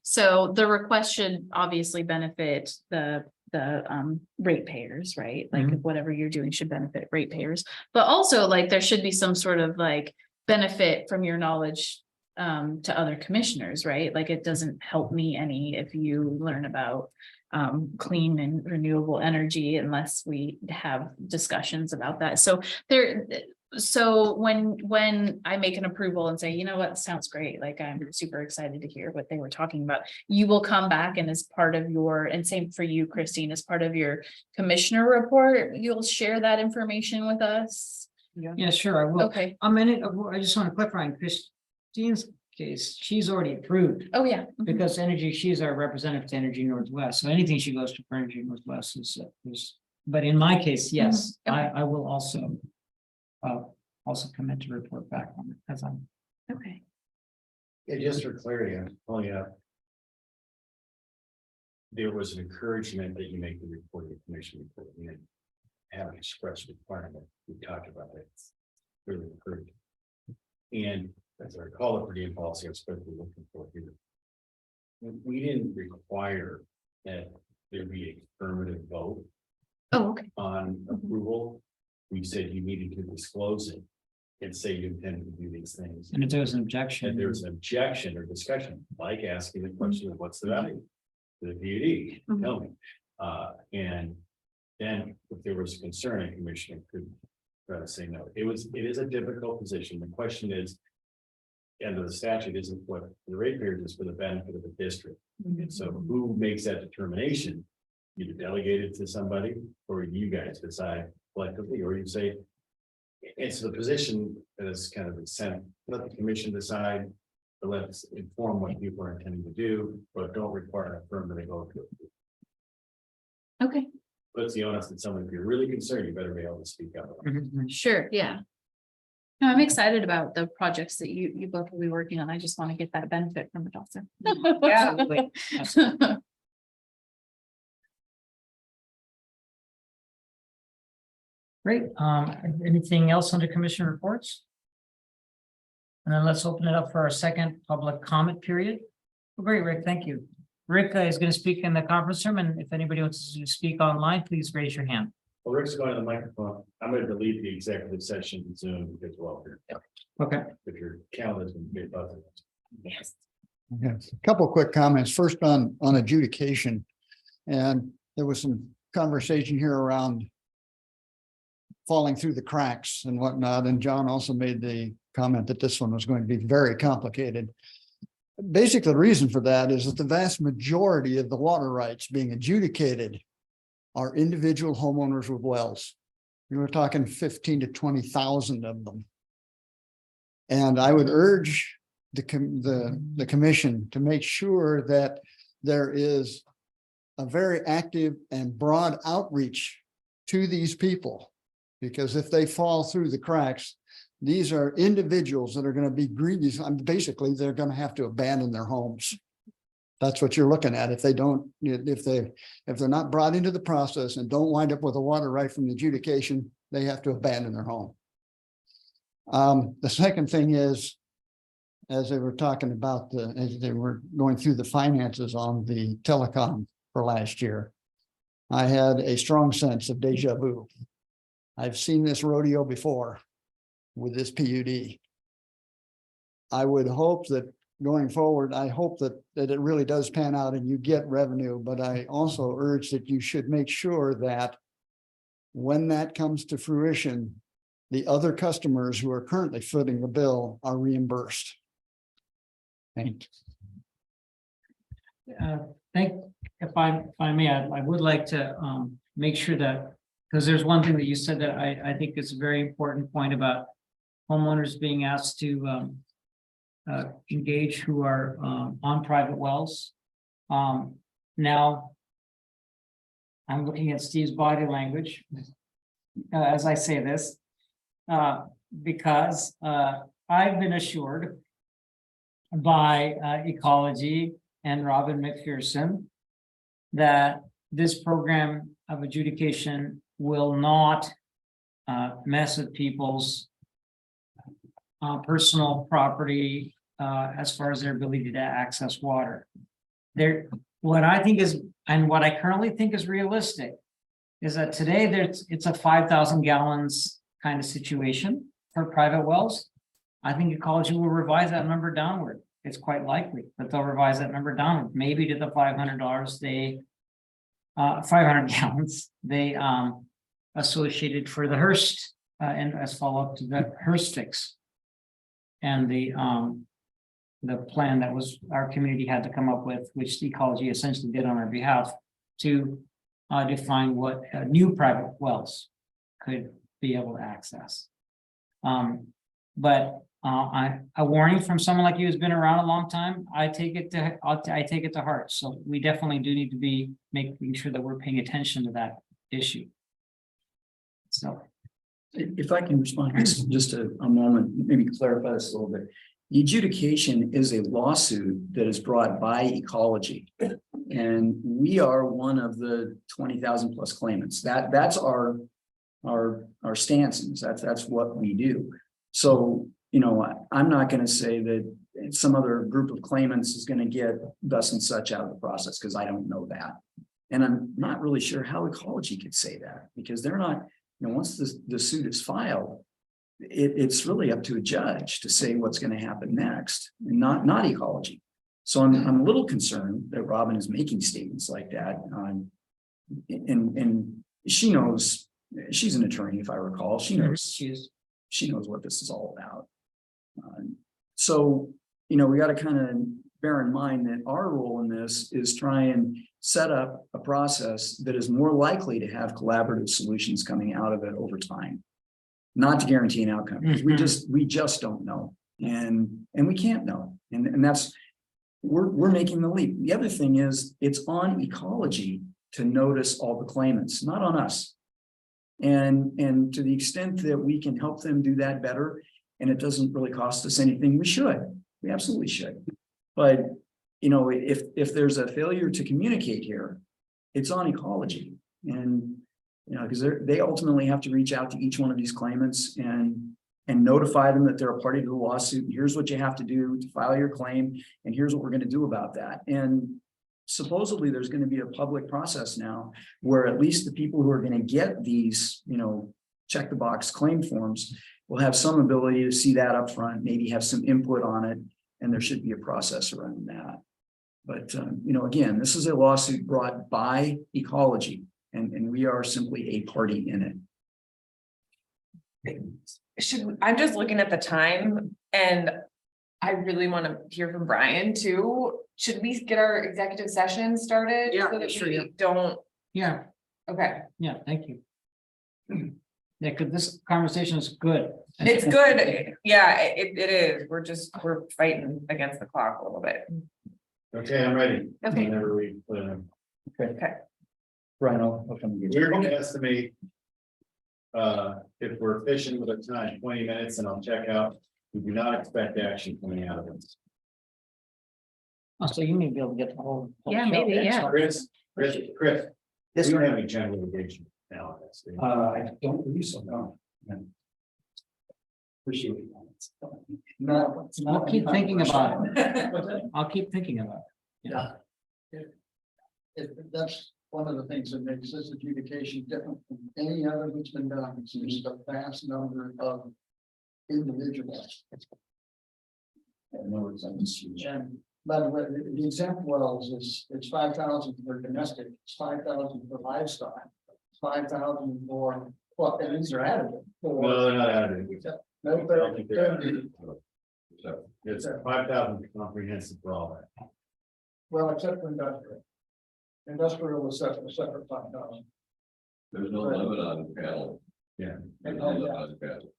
so the request should obviously benefit the ratepayers, right? Like whatever you're doing should benefit ratepayers, but also like there should be some sort of like benefit from your knowledge to other commissioners, right? Like it doesn't help me any if you learn about clean and renewable energy unless we have discussions about that. So when I make an approval and say, you know what, sounds great, like I'm super excited to hear what they were talking about, you will come back and as part of your, and same for you, Christine, as part of your commissioner report, you'll share that information with us. Yeah, sure, I will. Okay. I just want to clarify in Christine's case, she's already approved. Oh, yeah. Because she's our representative to Energy Northwest. So anything she goes to for Energy Northwest is, but in my case, yes, Okay. I will also commit to report back on it as I'm. Okay. Yeah, just for clarity, I'm pulling up. There was an encouragement that you make the report, the commission report, and have an express requirement. We talked about it. really occurred. And as I recall, the per diem policy I'm supposed to be looking for here. We didn't require that there be a affirmative vote Oh, okay. on approval. We said you needed to disclose it and say you intended to do these things. And if there was an And objection, there's an objection or discussion, like asking the question of what's the value to the PUD, tell me. And then if there was concern, a commissioner could try to say no. It is a difficult position. The question is, under the statute, isn't what the ratepayers is for the benefit of the district. And so who makes that determination? You delegate it to somebody, or you guys decide collectively, or you say, it's the position that is kind of sent, let the commission decide, but let's inform what people are intending to do, but don't require a firm to go to. Okay, Puts the onus that someone, if you're really concerned, you better be able to speak up. sure, yeah. No, I'm excited about the projects that you both will be working on. I just want to get that benefit from it also. Absolutely. Absolutely. Great. Anything else under commission reports? And then let's open it up for our second public comment period. Well, great, Rick, thank you. Rick is going to speak in the conference room, and if anybody wants to speak online, please raise your hand. Well, Rick's going to the microphone. I'm going to delete the executive session in Zoom because well, Okay. if your calendar's been big buzzer. Yes. Yes, a couple of quick comments. First on adjudication. And there was some conversation here around falling through the cracks and whatnot. And John also made the comment that this one was going to be very complicated. Basically, the reason for that is that the vast majority of the water rights being adjudicated are individual homeowners with wells. We were talking 15 to 20,000 of them. And I would urge the commission to make sure that there is a very active and broad outreach to these people. Because if they fall through the cracks, these are individuals that are going to be greedy. Basically, they're going to have to abandon their homes. That's what you're looking at. If they don't, if they're not brought into the process and don't wind up with a water right from the adjudication, they have to abandon their home. The second thing is, as they were talking about as they were going through the finances on the telecom for last year, I had a strong sense of deja vu. I've seen this rodeo before with this PUD. I would hope that going forward, I hope that it really does pan out and you get revenue, but I also urge that you should make sure that when that comes to fruition, the other customers who are currently footing the bill are reimbursed. Thank you. If I may, I would like to make sure that, because there's one thing that you said that I think is a very important point about homeowners being asked to engage who are on private wells. Now, I'm looking at Steve's body language as I say this, because I've been assured by Ecology and Robin McPherson that this program of adjudication will not mess with people's personal property as far as their ability to access water. What I think is, and what I currently think is realistic, is that today it's a 5,000 gallons kind of situation for private wells. I think Ecology will revise that number downward. It's quite likely that they'll revise that number downward, maybe to the $500 they 500 gallons they associated for the Hearst and as follow-up to the Hearst fix. And the plan that was our community had to come up with, which the Ecology essentially did on our behalf, to define what new private wells could be able to access. But a warning from someone like you who's been around a long time, I take it to heart. So we definitely do need to be making sure that we're paying attention to that issue. So, if I can respond just a moment, maybe clarify this a little bit. The adjudication is a lawsuit that is brought by Ecology, and we are one of the 20,000 plus claimants. That's our stance. That's what we do. So, I'm not gonna say that some other group of claimants is gonna get thus and such out of the process, because I don't know that. And I'm not really sure how ecology could say that, because they're not, once the suit is filed, it's really up to a judge to say what's gonna happen next, and not ecology. So I'm a little concerned that Robin is making statements like that. And she knows, she's an attorney, if I recall, she knows what this is all about. So, we got to kind of bear in mind that our role in this is try and set up a process that is more likely to have collaborative solutions coming out of it over time. Not to guarantee an outcome, because we just don't know. And we can't know. And that's, we're making the leap. The other thing is, it's on ecology to notice all the claimants, not on us. And to the extent that we can help them do that better, and it doesn't really cost us anything, we absolutely should. But, if there's a failure to communicate here, it's on ecology. And, because they ultimately have to reach out to each one of these claimants and notify them that they're a party to the lawsuit. And here's what you have to do to file your claim. And here's what we're going to do about that. And supposedly there's going to be a public process now where at least the people who are going to get these, check the box claim forms will have some ability to see that up front, maybe have some input on it. And there should be a process around that. But, again, this is a lawsuit brought by ecology, and we are simply a party in it. I'm just looking at the time, and I really want to hear from Brian too. Should we get our executive session started? Yeah, so that sure, we yeah. don't, Yeah, okay, yeah, thank you. Yeah, because this conversation is good. it's good. Yeah, it is. We're fighting against the clock a little bit. Okay, I'm ready. Okay. Whenever we put it in. Okay. Brian, I'll come to you. We're going to estimate. If we're efficient with our time, 20 minutes, and I'll check out. We do not expect action coming out of this. Oh, so you may be able to get the whole. Yeah, show. maybe, yeah. Chris, Yes, we don't sir. have any general litigation now. on this, do we? I don't believe so, no. Appreciate it. No, I'll keep thinking about it. I'll keep thinking about it. Yeah. That's one of the things that makes this adjudication different from any other that's been done. It's just a vast number of individuals. No, it's understood. And by the way, the example wells is, it's 5,000 for domestic, it's 5,000 for livestock, 5,000 for, well, and these are additive. No, For, they're not additive. no, I don't think they're additive. So, It's 5,000 comprehensive for all that. well, except for industrial. Industrial was separate 5,000. there's no limit on cattle. Yeah. There's no limit on cattle.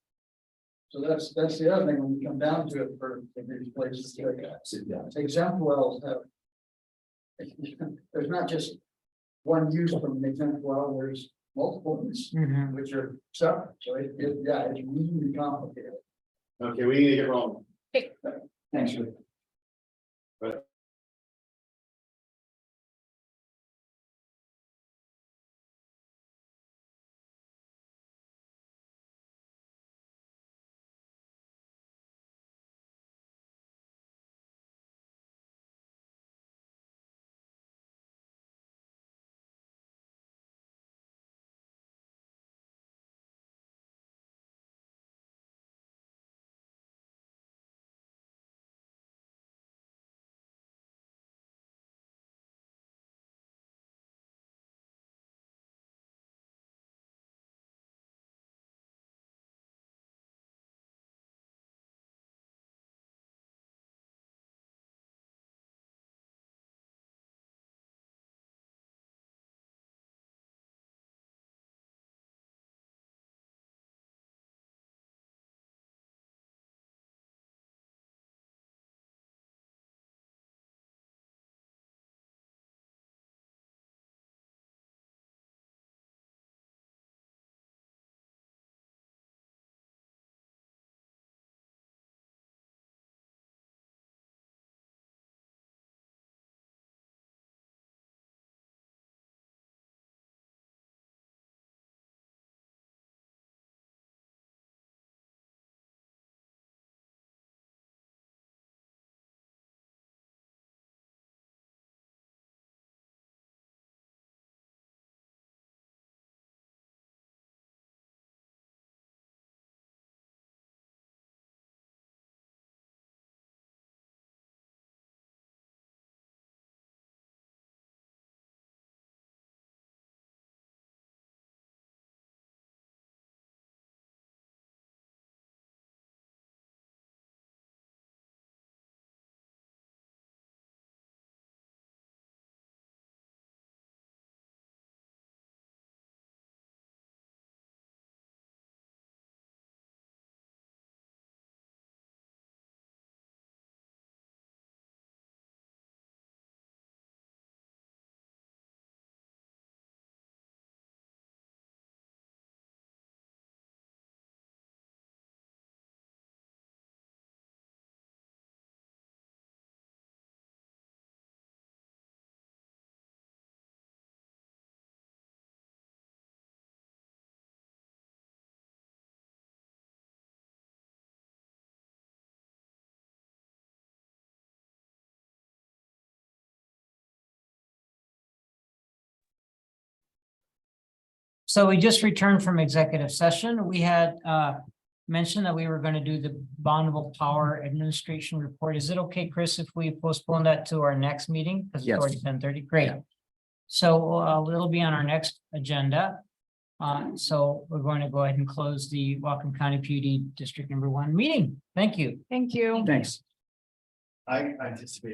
So that's the other thing when you come down to it for these places. Exempt wells have. There's not just one use from an exempt well, there's multiple uses, Mhm. which are separate. So yeah, it's really complicated. Okay, we need to get rolling. Thanks, Rick. So we just returned from executive session. We had mentioned that we were going to do the Bonneville Power Administration report. Is it okay, Chris, if we postpone that to our next meeting? Because it's Yes. already 10:30. Great. So it'll be on our next agenda. So we're going to go ahead and close the Whatcom County PUD District Number 1 meeting. Thank you. Thank you. Thanks. I anticipate